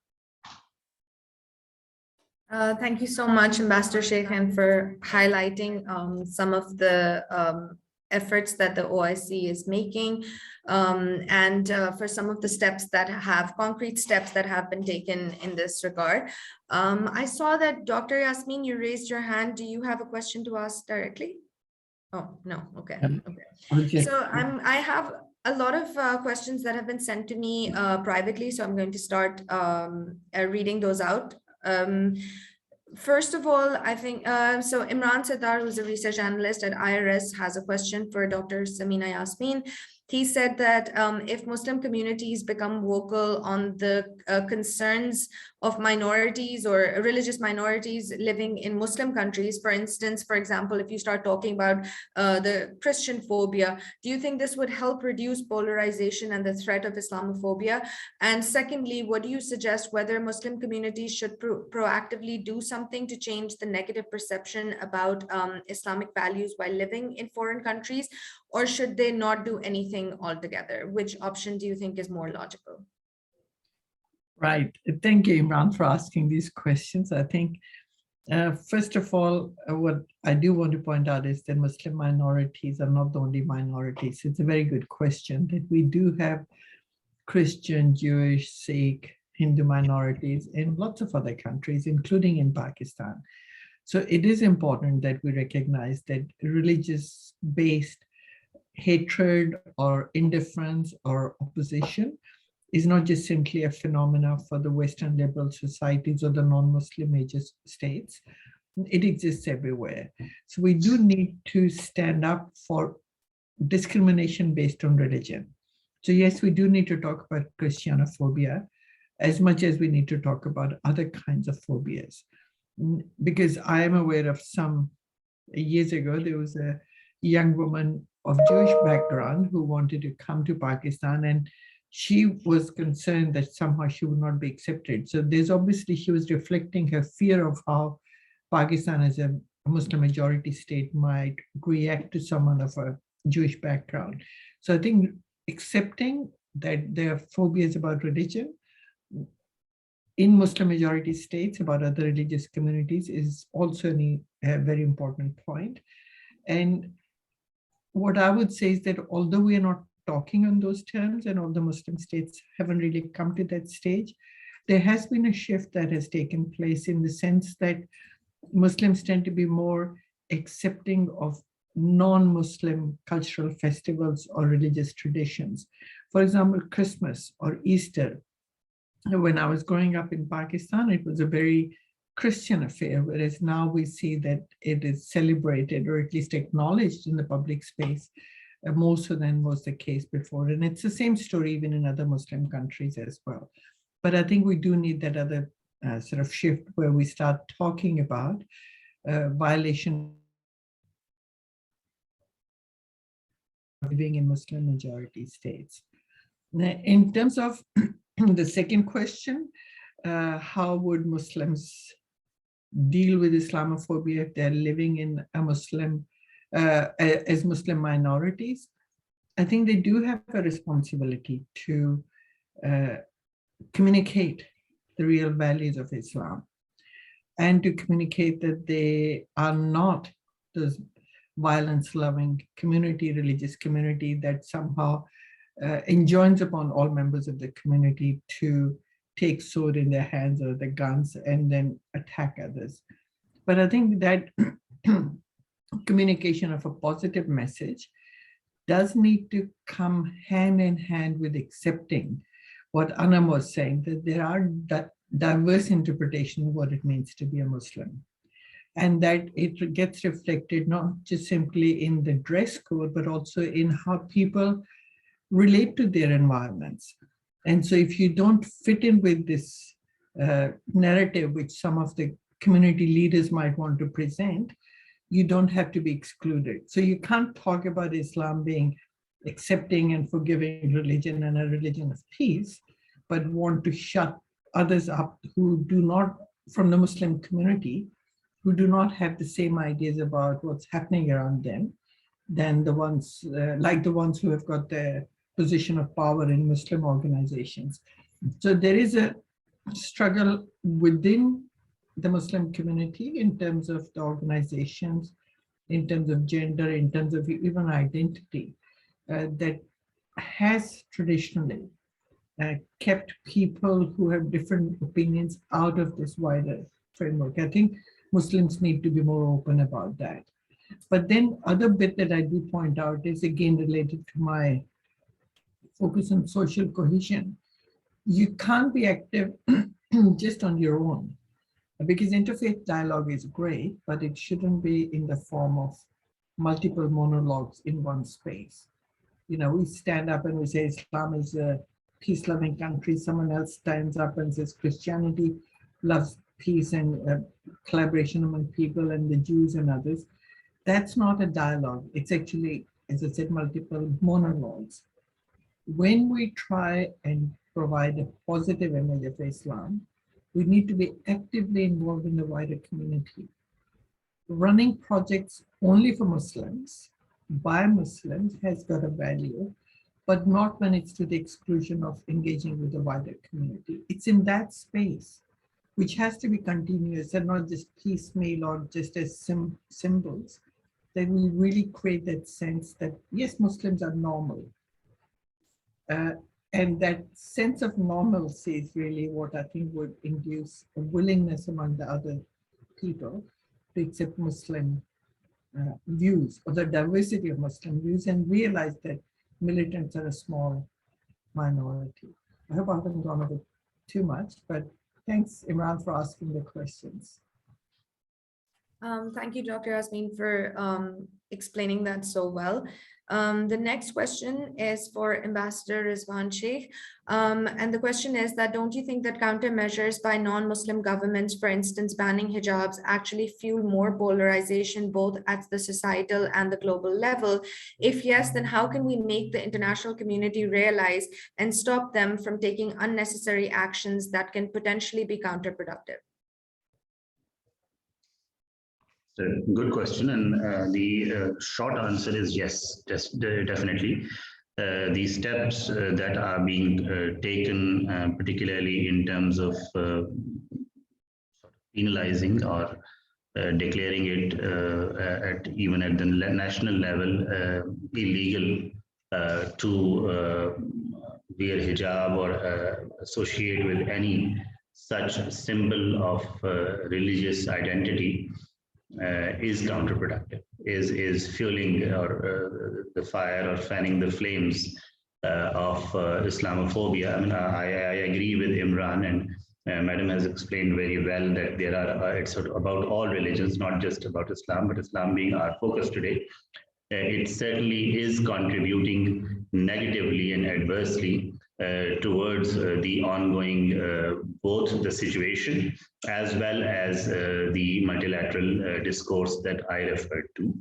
Thank you so much, Ambassador Sheikh, and for highlighting some of the efforts that the OIC is making, and for some of the steps that concrete steps that have been taken in this regard. I saw that Dr. Yasmeen, you raised your hand. Do you have a question to ask directly? Oh, no. Okay. Okay. So I have a lot of questions that have been sent to me privately, so I'm going to start reading those out. First of all, I think, so Imran Siddar, who's a research analyst at IRS, has a question for Dr. Samina Yasmeen. He said that if Muslim communities become vocal on the concerns of minorities or religious minorities living in Muslim countries, for instance, for example, if you start talking about the Christian phobia, do you think this would help reduce polarization and the threat of Islamophobia? And secondly, what do you suggest whether Muslim communities should proactively do something to change the negative perception about Islamic values while living in foreign countries, or should they not do anything altogether? Which option do you think is more logical? Right. Thank you, Imran, for asking these questions. I think, first of all, what I do want to point out is that Muslim minorities are not the only minorities. It's a very good question that we do have Christian, Jewish, Sikh, Hindu minorities in lots of other countries, including in Pakistan. So it is important that we recognize that religious-based hatred or indifference or opposition is not just simply a phenomena for the Western liberal societies or the non-Muslim major states. It exists everywhere. So we do need to stand up for discrimination based on religion. So yes, we do need to talk about Christianophobia as much as we need to talk about other kinds of phobias. Because I am aware of some years ago, there was a young woman of Jewish background who wanted to come to Pakistan, and she was concerned that somehow she would not be accepted. So there's obviously, she was reflecting her fear of how Pakistan as a Muslim majority state might react to someone of a Jewish background. So I think accepting that there are phobias about religion in Muslim majority states about other religious communities is also a very important point. And what I would say is that although we are not talking on those terms and all the Muslim states haven't really come to that stage, there has been a shift that has taken place in the sense that Muslims tend to be more accepting of non-Muslim cultural festivals or religious traditions. For example, Christmas or Easter. When I was growing up in Pakistan, it was a very Christian affair, whereas now we see that it is celebrated or at least acknowledged in the public space more so than was the case before. And it's the same story even in other Muslim countries as well. But I think we do need that other sort of shift where we start talking about violation of living in Muslim majority states. Now, in terms of the second question, how would Muslims deal with Islamophobia if they're living in a Muslim, as Muslim minorities? I think they do have a responsibility to communicate the real values of Islam and to communicate that they are not this violence-loving community, religious community that somehow enjoins upon all members of the community to take sword in their hands or the guns and then attack others. But I think that communication of a positive message does need to come hand in hand with accepting what Anam was saying, that there are diverse interpretations of what it means to be a Muslim. And that it gets reflected not just simply in the dress code, but also in how people relate to their environments. And so if you don't fit in with this narrative, which some of the community leaders might want to present, you don't have to be excluded. So you can't talk about Islam being accepting and forgiving religion and a religion of peace, but want to shut others up who do not, from the Muslim community, who do not have the same ideas about what's happening around them than the ones, like the ones who have got the position of power in Muslim organizations. So there is a struggle within the Muslim community in terms of the organizations, in terms of gender, in terms of even identity, that has traditionally kept people who have different opinions out of this wider framework. I think Muslims need to be more open about that. But then other bit that I do point out is again related to my focus on social cohesion. You can't be active just on your own, because interfaith dialogue is great, but it shouldn't be in the form of multiple monologues in one space. You know, we stand up and we say Islam is a peace-loving country. Someone else stands up and says Christianity loves peace and collaboration among people and the Jews and others. That's not a dialogue. It's actually, as I said, multiple monologues. When we try and provide a positive image of Islam, we need to be actively involved in the wider community. Running projects only for Muslims, by Muslims, has got a value, but not when it's to the exclusion of engaging with the wider community. It's in that space, which has to be continuous and not just piecemeal or just as symbols, that we really create that sense that, yes, Muslims are normal. And that sense of normalcy is really what I think would induce a willingness among the other people to accept Muslim views or the diversity of Muslim views and realize that militants are a small minority. I hope I haven't gone over too much, but thanks, Imran, for asking the questions. Thank you, Dr. Yasmeen, for explaining that so well. The next question is for Ambassador Rizwan Sheikh. And the question is that, don't you think that countermeasures by non-Muslim governments, for instance, banning hijabs, actually fuel more polarization both at the societal and the global level? If yes, then how can we make the international community realize and stop them from taking unnecessary actions that can potentially be counterproductive? Good question, and the short answer is yes, definitely. The steps that are being taken, particularly in terms of penalizing or declaring it even at the national level illegal to wear hijab or associate with any such symbol of religious identity is counterproductive, is fueling or the fire or fanning the flames of Islamophobia. I mean, I agree with Imran, and Madam has explained very well that there are it's about all religions, not just about Islam, but Islam being our focus today. It certainly is contributing negatively and adversely towards the ongoing both the situation as well as the multilateral discourse that I referred to.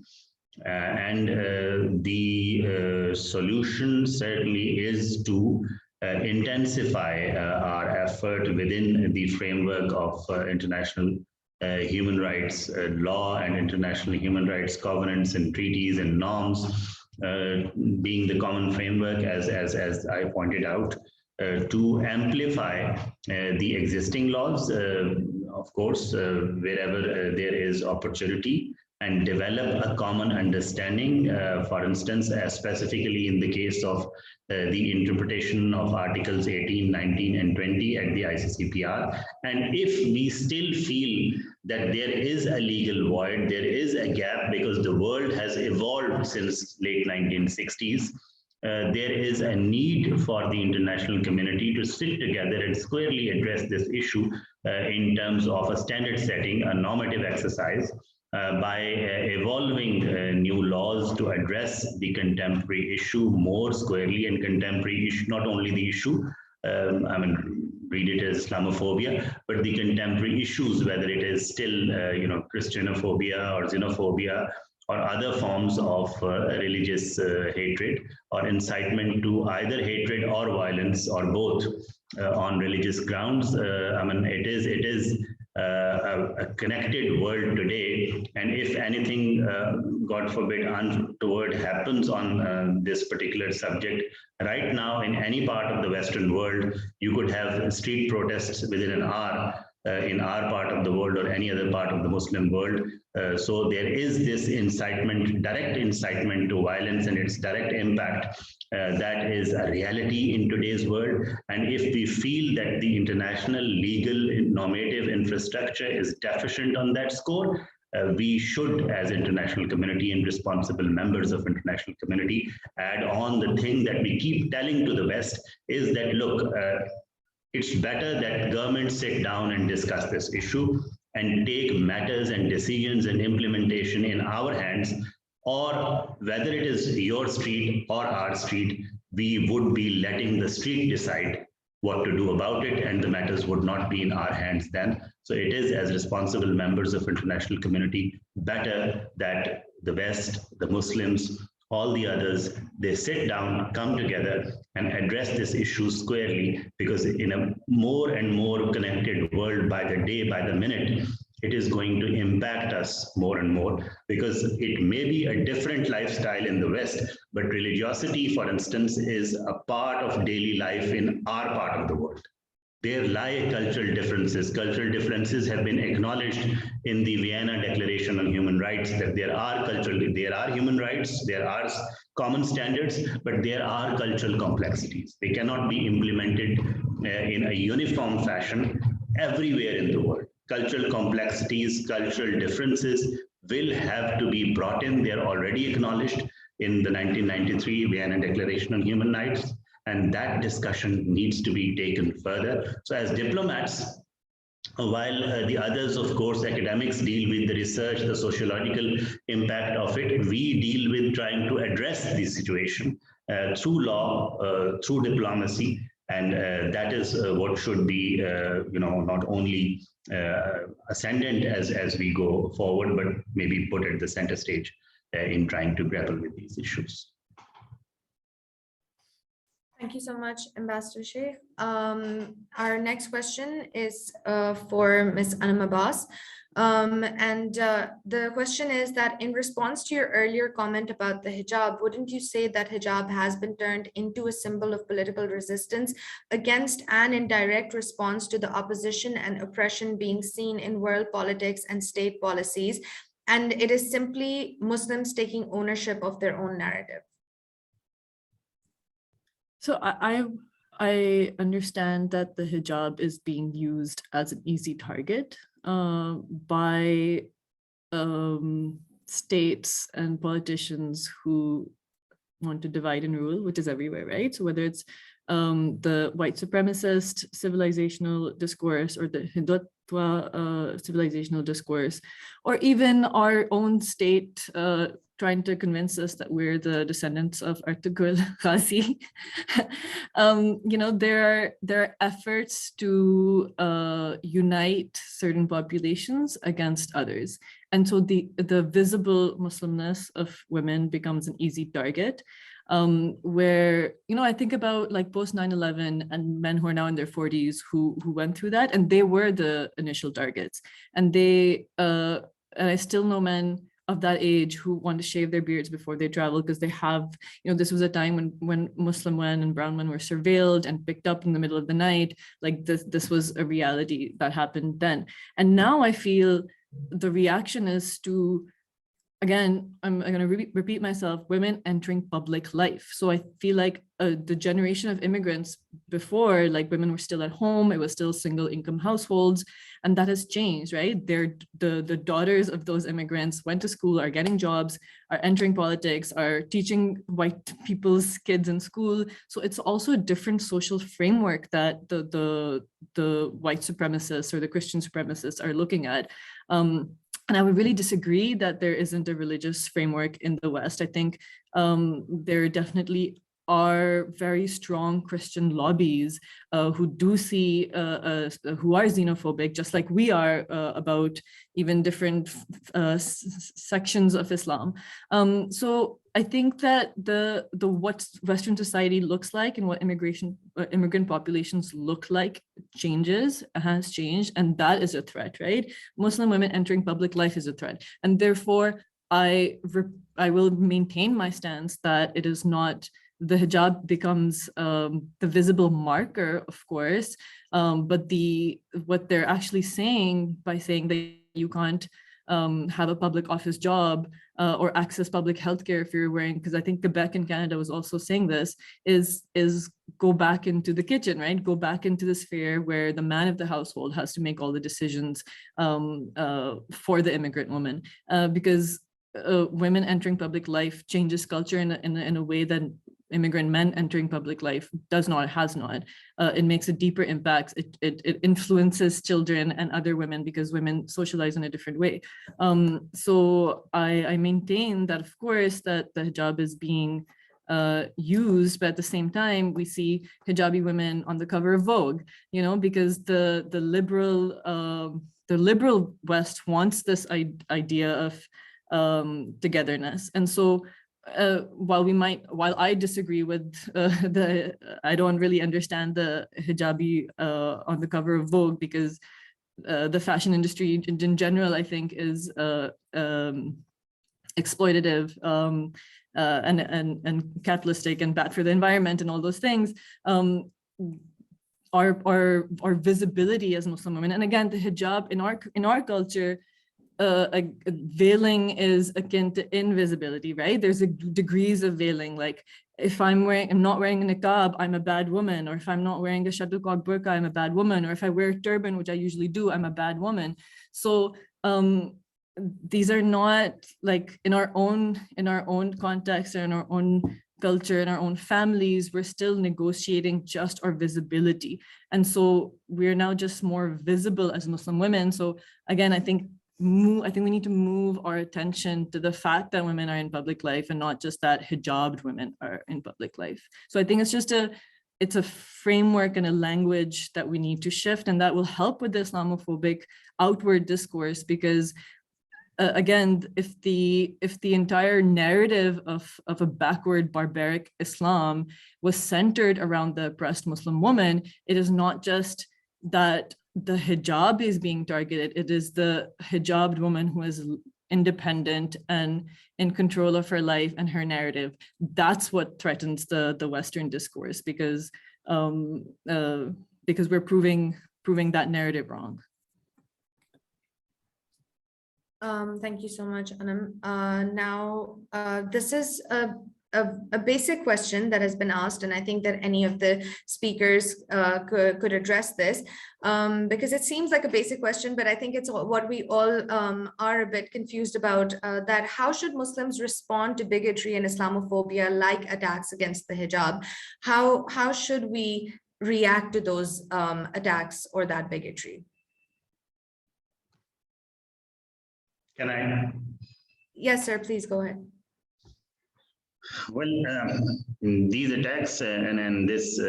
And the solution certainly is to intensify our effort within the framework of international human rights law and international human rights covenants and treaties and norms, being the common framework, as I pointed out, to amplify the existing laws, of course, wherever there is opportunity, and develop a common understanding, for instance, specifically in the case of the interpretation of Articles 18, 19, and 20 at the ICCPR. And if we still feel that there is a legal void, there is a gap because the world has evolved since late 1960s, there is a need for the international community to sit together and squarely address this issue in terms of a standard setting, a normative exercise, by evolving new laws to address the contemporary issue more squarely. And contemporary issue, not only the issue, I mean, read it as Islamophobia, but the contemporary issues, whether it is still, Christianophobia or xenophobia or other forms of religious hatred or incitement to either hatred or violence or both on religious grounds. I mean, it is a connected world today, and if anything, God forbid, untoward happens on this particular subject, right now in any part of the Western world, you could have street protests within an hour in our part of the world or any other part of the Muslim world. So there is this incitement, direct incitement to violence and its direct impact. That is a reality in today's world. And if we feel that the international legal normative infrastructure is deficient on that score, we should, as international community and responsible members of international community, add on the thing that we keep telling to the West is that, look, it's better that governments sit down and discuss this issue and take matters and decisions and implementation in our hands, or whether it is your street or our street, we would be letting the street decide what to do about it, and the matters would not be in our hands then. So it is, as responsible members of international community, better that the West, the Muslims, all the others, they sit down, come together and address this issue squarely, because in a more and more connected world, by the day, by the minute, it is going to impact us more and more, because it may be a different lifestyle in the West, but religiosity, for instance, is a part of daily life in our part of the world. There lie cultural differences. Cultural differences have been acknowledged in the Vienna Declaration on Human Rights, that there are human rights, there are common standards, but there are cultural complexities. They cannot be implemented in a uniform fashion everywhere in the world. Cultural complexities, cultural differences will have to be brought in. They are already acknowledged in the 1993 Vienna Declaration on Human Rights. And that discussion needs to be taken further. So as diplomats, while the others, of course, academics deal with the research, the sociological impact of it. We deal with trying to address the situation through law, through diplomacy, and that is what should be, not only ascendant as we go forward, but maybe put at the center stage in trying to grapple with these issues. Thank you so much, Ambassador Sheikh. Our next question is for Ms. Anam Abbas. The question is that in response to your earlier comment about the hijab, wouldn't you say that hijab has been turned into a symbol of political resistance against and in direct response to the opposition and oppression being seen in world politics and state policies, and it is simply Muslims taking ownership of their own narrative? So I understand that the hijab is being used as an easy target by states and politicians who want to divide and rule, which is everywhere, right? So whether it's the white supremacist civilizational discourse or the Hindutva civilizational discourse, or even our own state trying to convince us that we're the descendants of Artughul Ghazi. There are efforts to unite certain populations against others. And so the visible Muslimness of women becomes an easy target. Where, I think about like post 9/11 and men who are now in their 40s who went through that, and they were the initial targets. And and I still know men of that age who want to shave their beards before they travel because they have, this was a time when Muslim men and brown men were surveilled and picked up in the middle of the night. Like this was a reality that happened then. And now I feel the reaction is to, again, I'm going to repeat myself, women entering public life. So I feel like the generation of immigrants before, like women were still at home, it was still single income households, and that has changed, right? The daughters of those immigrants went to school, are getting jobs, are entering politics, are teaching white people's kids in school. So it's also a different social framework that the white supremacists or the Christian supremacists are looking at. And I would really disagree that there isn't a religious framework in the West. I think there definitely are very strong Christian lobbies who do see, who are xenophobic, just like we are about even different sections of Islam. So I think that what Western society looks like and what immigrant populations look like has changed, and that is a threat, right? Muslim women entering public life is a threat, and therefore I will maintain my stance that it is not. The hijab becomes the visible marker, of course, but what they're actually saying by saying that you can't have a public office job or access public healthcare if you're wearing, because I think Quebec in Canada was also saying this, is go back into the kitchen, right? Go back into the sphere where the man of the household has to make all the decisions for the immigrant woman, because women entering public life changes culture in a way that immigrant men entering public life has not. It makes a deeper impact. It influences children and other women because women socialize in a different way. So I maintain that, of course, that the hijab is being used, but at the same time, we see hijabi women on the cover of Vogue, because the liberal West wants this idea of togetherness. And so while I disagree with I don't really understand the hijabi on the cover of Vogue, because the fashion industry in general, I think, is exploitative and capitalistic and bad for the environment and all those things. Our visibility as Muslim women, and again, the hijab in our culture, veiling is akin to invisibility, right? There's degrees of veiling. Like if I'm not wearing a niqab, I'm a bad woman, or if I'm not wearing a shuttlecock burqa, I'm a bad woman, or if I wear a turban, which I usually do, I'm a bad woman. So these are not, like, in our own context or in our own culture, in our own families, we're still negotiating just our visibility. And so we're now just more visible as Muslim women. So again, I think we need to move our attention to the fact that women are in public life and not just that hijabbed women are in public life. So I think it's a framework and a language that we need to shift, and that will help with the Islamophobic outward discourse, because again, if the entire narrative of a backward barbaric Islam was centered around the oppressed Muslim woman, it is not just that the hijab is being targeted, it is the hijabbed woman who is independent and in control of her life and her narrative. That's what threatens the Western discourse, because we're proving that narrative wrong. Thank you so much, Anam. Now, this is a basic question that has been asked, and I think that any of the speakers could address this, because it seems like a basic question, but I think it's what we all are a bit confused about, that how should Muslims respond to bigotry and Islamophobia, like attacks against the hijab? How should we react to those attacks or that bigotry? Can I? Yes, sir, please go ahead. Well, these attacks and this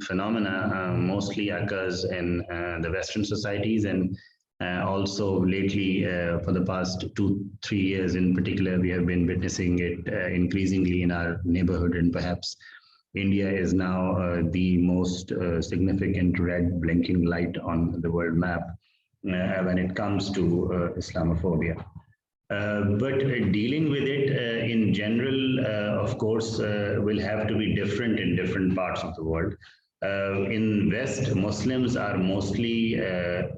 phenomena mostly occurs in the Western societies, and also lately for the past 2-3 years in particular, we have been witnessing it increasingly in our neighborhood, and perhaps India is now the most significant red blinking light on the world map when it comes to Islamophobia. But dealing with it in general, of course, will have to be different in different parts of the world. In West, Muslims are mostly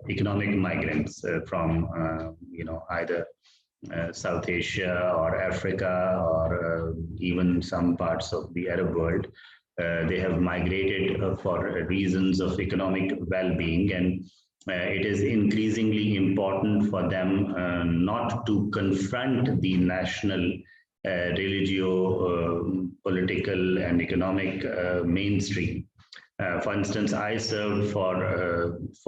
economic migrants from, either South Asia or Africa or even some parts of the Arab world. They have migrated for reasons of economic well-being, and it is increasingly important for them not to confront the national, religio-political and economic mainstream. For instance, I served for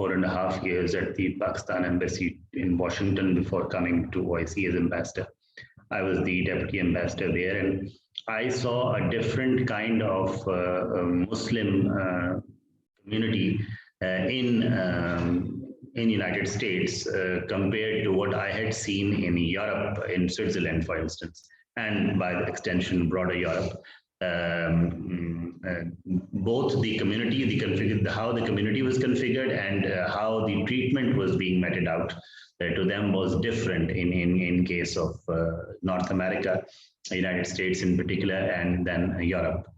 4.5 years at the Pakistan embassy in Washington before coming to OIC as ambassador. I was the deputy ambassador there, and I saw a different kind of Muslim community in United States compared to what I had seen in Europe, in Switzerland, for instance, and by the extension, broader Europe. Both the community, how the community was configured and how the treatment was being meted out to them was different in case of North America, United States in particular, and then Europe.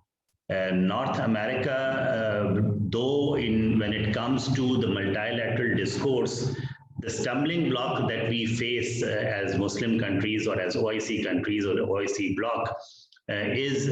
North America, though when it comes to the multilateral discourse, the stumbling block that we face as Muslim countries or as OIC countries or the OIC bloc is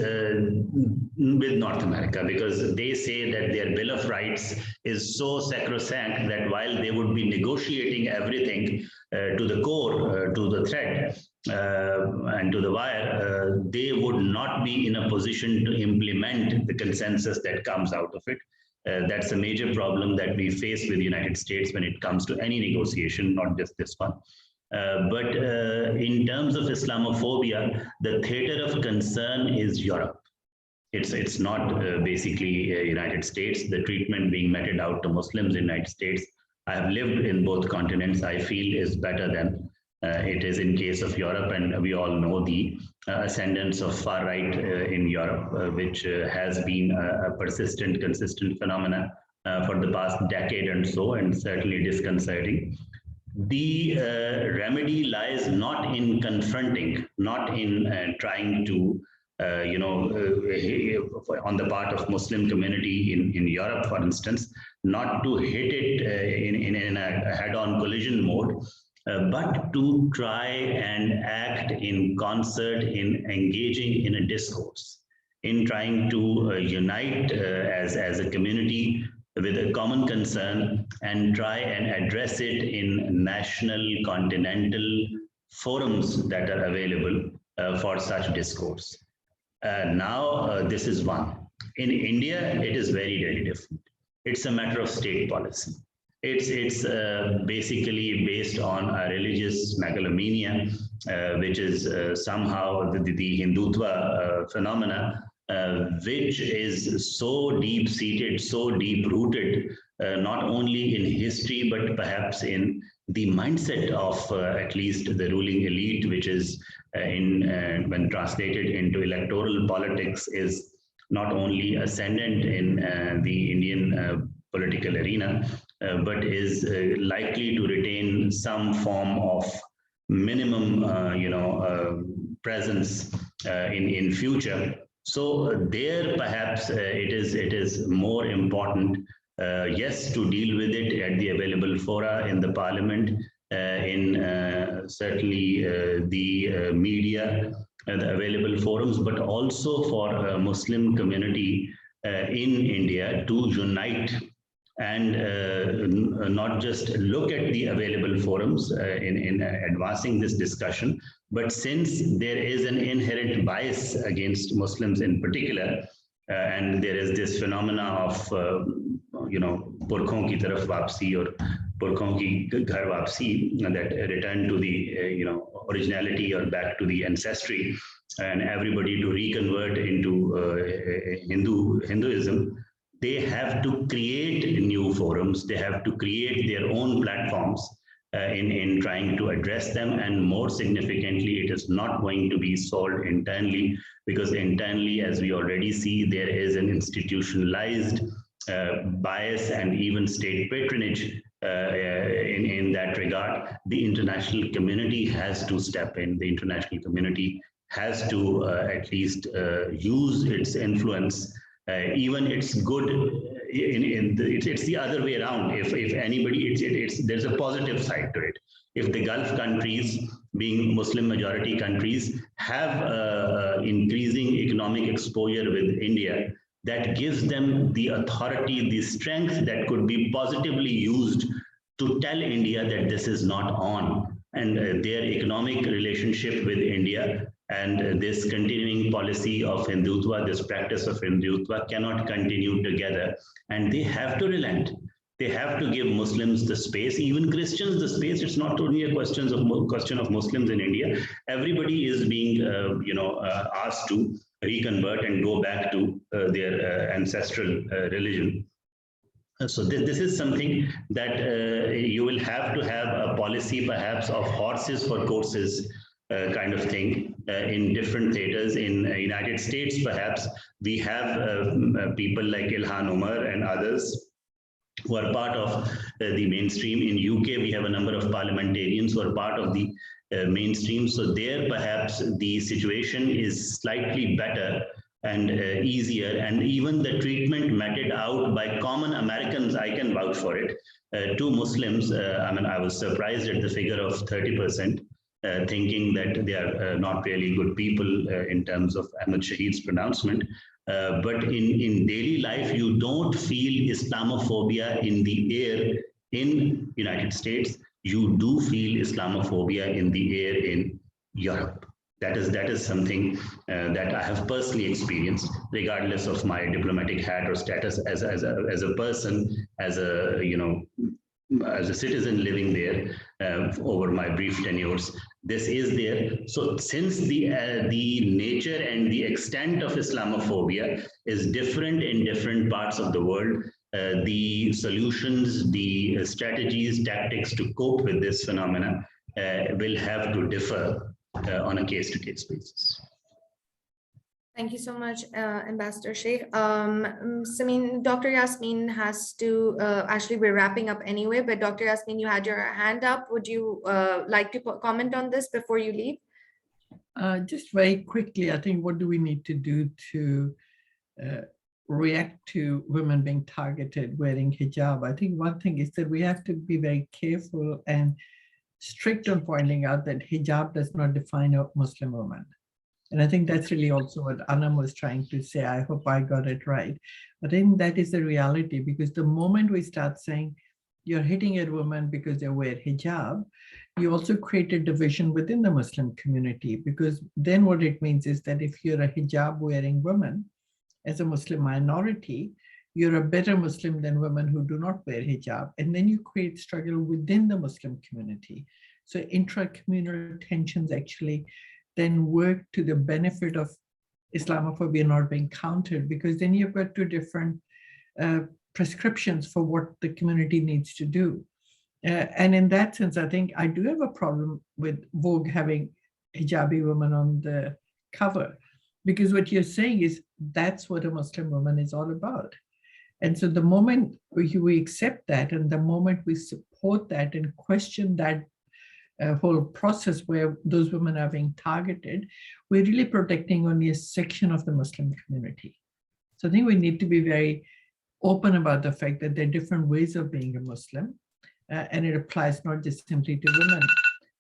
with North America, because they say that their Bill of Rights is so sacrosanct that while they would be negotiating everything to the core, to the thread, and to the wire, they would not be in a position to implement the consensus that comes out of it. That's a major problem that we face with the United States when it comes to any negotiation, not just this one. But in terms of Islamophobia, the theater of concern is Europe. It's not basically United States. The treatment being meted out to Muslims in the United States, I have lived in both continents, I feel is better than it is in case of Europe, and we all know the ascendance of far right in Europe, which has been a persistent, consistent phenomena for the past decade and so, and certainly disconcerting. The remedy lies not in confronting, not in trying to, on the part of Muslim community in Europe, for instance, not to hit it in a head-on collision mode, but to try and act in concert in engaging in a discourse, in trying to unite as a community with a common concern and try and address it in national, continental forums that are available for such discourse. Now, this is one. In India, it is very, very different. It's a matter of state policy. It's basically based on a religious megalomania, which is somehow the Hindutva phenomena, which is so deep-seated, so deep-rooted, not only in history, but perhaps in the mindset of at least the ruling elite, which is when translated into electoral politics, is not only ascendant in the Indian political arena, but is likely to retain some form of minimum, presence in future. So there, perhaps it is more important, yes, to deal with it at the available fora in the parliament, in certainly the media, the available forums, but also for Muslim community in India to unite and not just look at the available forums in advancing this discussion, but since there is an inherent bias against Muslims in particular, and there is this phenomena of, पुरखों की तरफ वापसी or पुरखों की घर वापसी, that return to the, originality or back to the ancestry, and everybody to reconvert into Hinduism. They have to create new forums. They have to create their own platforms in trying to address them. And more significantly, it is not going to be solved internally, because internally, as we already see, there is an institutionalized bias and even state patronage in that regard. The international community has to step in. The international community has to at least use its influence. Even it's good it's the other way around. If anybody, there's a positive side to it. If the Gulf countries, being Muslim majority countries, have increasing economic exposure with India, that gives them the authority, the strength that could be positively used to tell India that this is not on, and their economic relationship with India and this continuing policy of Hindutva, this practice of Hindutva cannot continue together, and they have to relent. They have to give Muslims the space, even Christians the space. It's not only a question of Muslims in India. Everybody is being, asked to reconvert and go back to their ancestral religion. So this is something that you will have to have a policy, perhaps, of horses for courses kind of thing in different theaters. In the United States, perhaps, we have people like Ilhan Omar and others who are part of the mainstream. In UK, we have a number of parliamentarians who are part of the mainstream. So there, perhaps, the situation is slightly better and easier, and even the treatment meted out by common Americans, I can vouch for it, to Muslims. I was surprised at the figure of 30%, thinking that they are not really good people in terms of Ahmad Shahid's pronouncement. But in daily life, you don't feel Islamophobia in the air in United States. You do feel Islamophobia in the air in Europe. That is something that I have personally experienced, regardless of my diplomatic hat or status as a person, as a citizen living there over my brief tenures. This is there. So since the nature and the extent of Islamophobia is different in different parts of the world, the solutions, the strategies, tactics to cope with this phenomena will have to differ on a case-to-case basis. Thank you so much, Ambassador Sheikh. Dr. Yasmeen has to, actually we're wrapping up anyway, but Dr. Yasmeen, you had your hand up. Would you like to comment on this before you leave? Just very quickly, I think, what do we need to do to react to women being targeted wearing hijab? I think one thing is that we have to be very careful and strict on pointing out that hijab does not define a Muslim woman. And I think that's really also what Anam was trying to say. I hope I got it right. But I think that is the reality, because the moment we start saying you're hitting a woman because they wear hijab, you also create a division within the Muslim community, because then what it means is that if you're a hijab wearing woman as a Muslim minority, you're a better Muslim than women who do not wear hijab. And then you create struggle within the Muslim community. So intra-communal tensions actually then work to the benefit of Islamophobia not being countered, because then you've got two different prescriptions for what the community needs to do. And in that sense, I think I do have a problem with Vogue having hijabi women on the cover, because what you're saying is that's what a Muslim woman is all about. And so the moment we accept that, and the moment we support that and question that whole process where those women are being targeted, we're really protecting only a section of the Muslim community. So I think we need to be very open about the fact that there are different ways of being a Muslim, and it applies not just simply to women,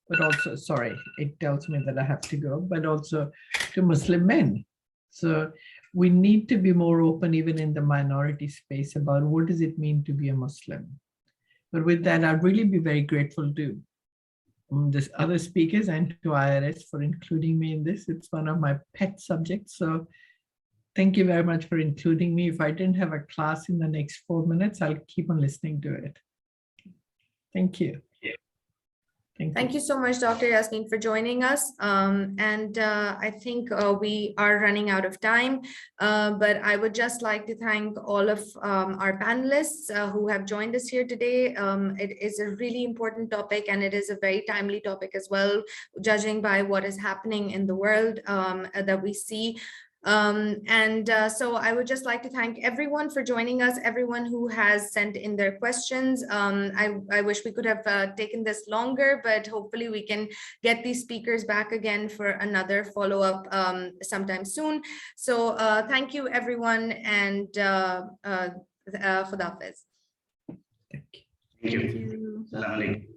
but also, sorry, it tells me that I have to go, but also to Muslim men. So we need to be more open even in the minority space about what does it mean to be a Muslim. But with that, I'd really be very grateful to this other speakers and to IRS for including me in this. It's one of my pet subjects. So thank you very much for including me. If I didn't have a class in the next 4 minutes, I'll keep on listening to it. Thank you. Thank you so much, Dr. Yasmeen, for joining us. I think we are running out of time, but I would just like to thank all of our panelists who have joined us here today. It is a really important topic, and it is a very timely topic as well, judging by what is happening in the world that we see. So I would just like to thank everyone for joining us, everyone who has sent in their questions. I wish we could have taken this longer, but hopefully we can get these speakers back again for another follow-up sometime soon. So thank you, everyone, and Khudafez. Thank you. Thank you. Thank you.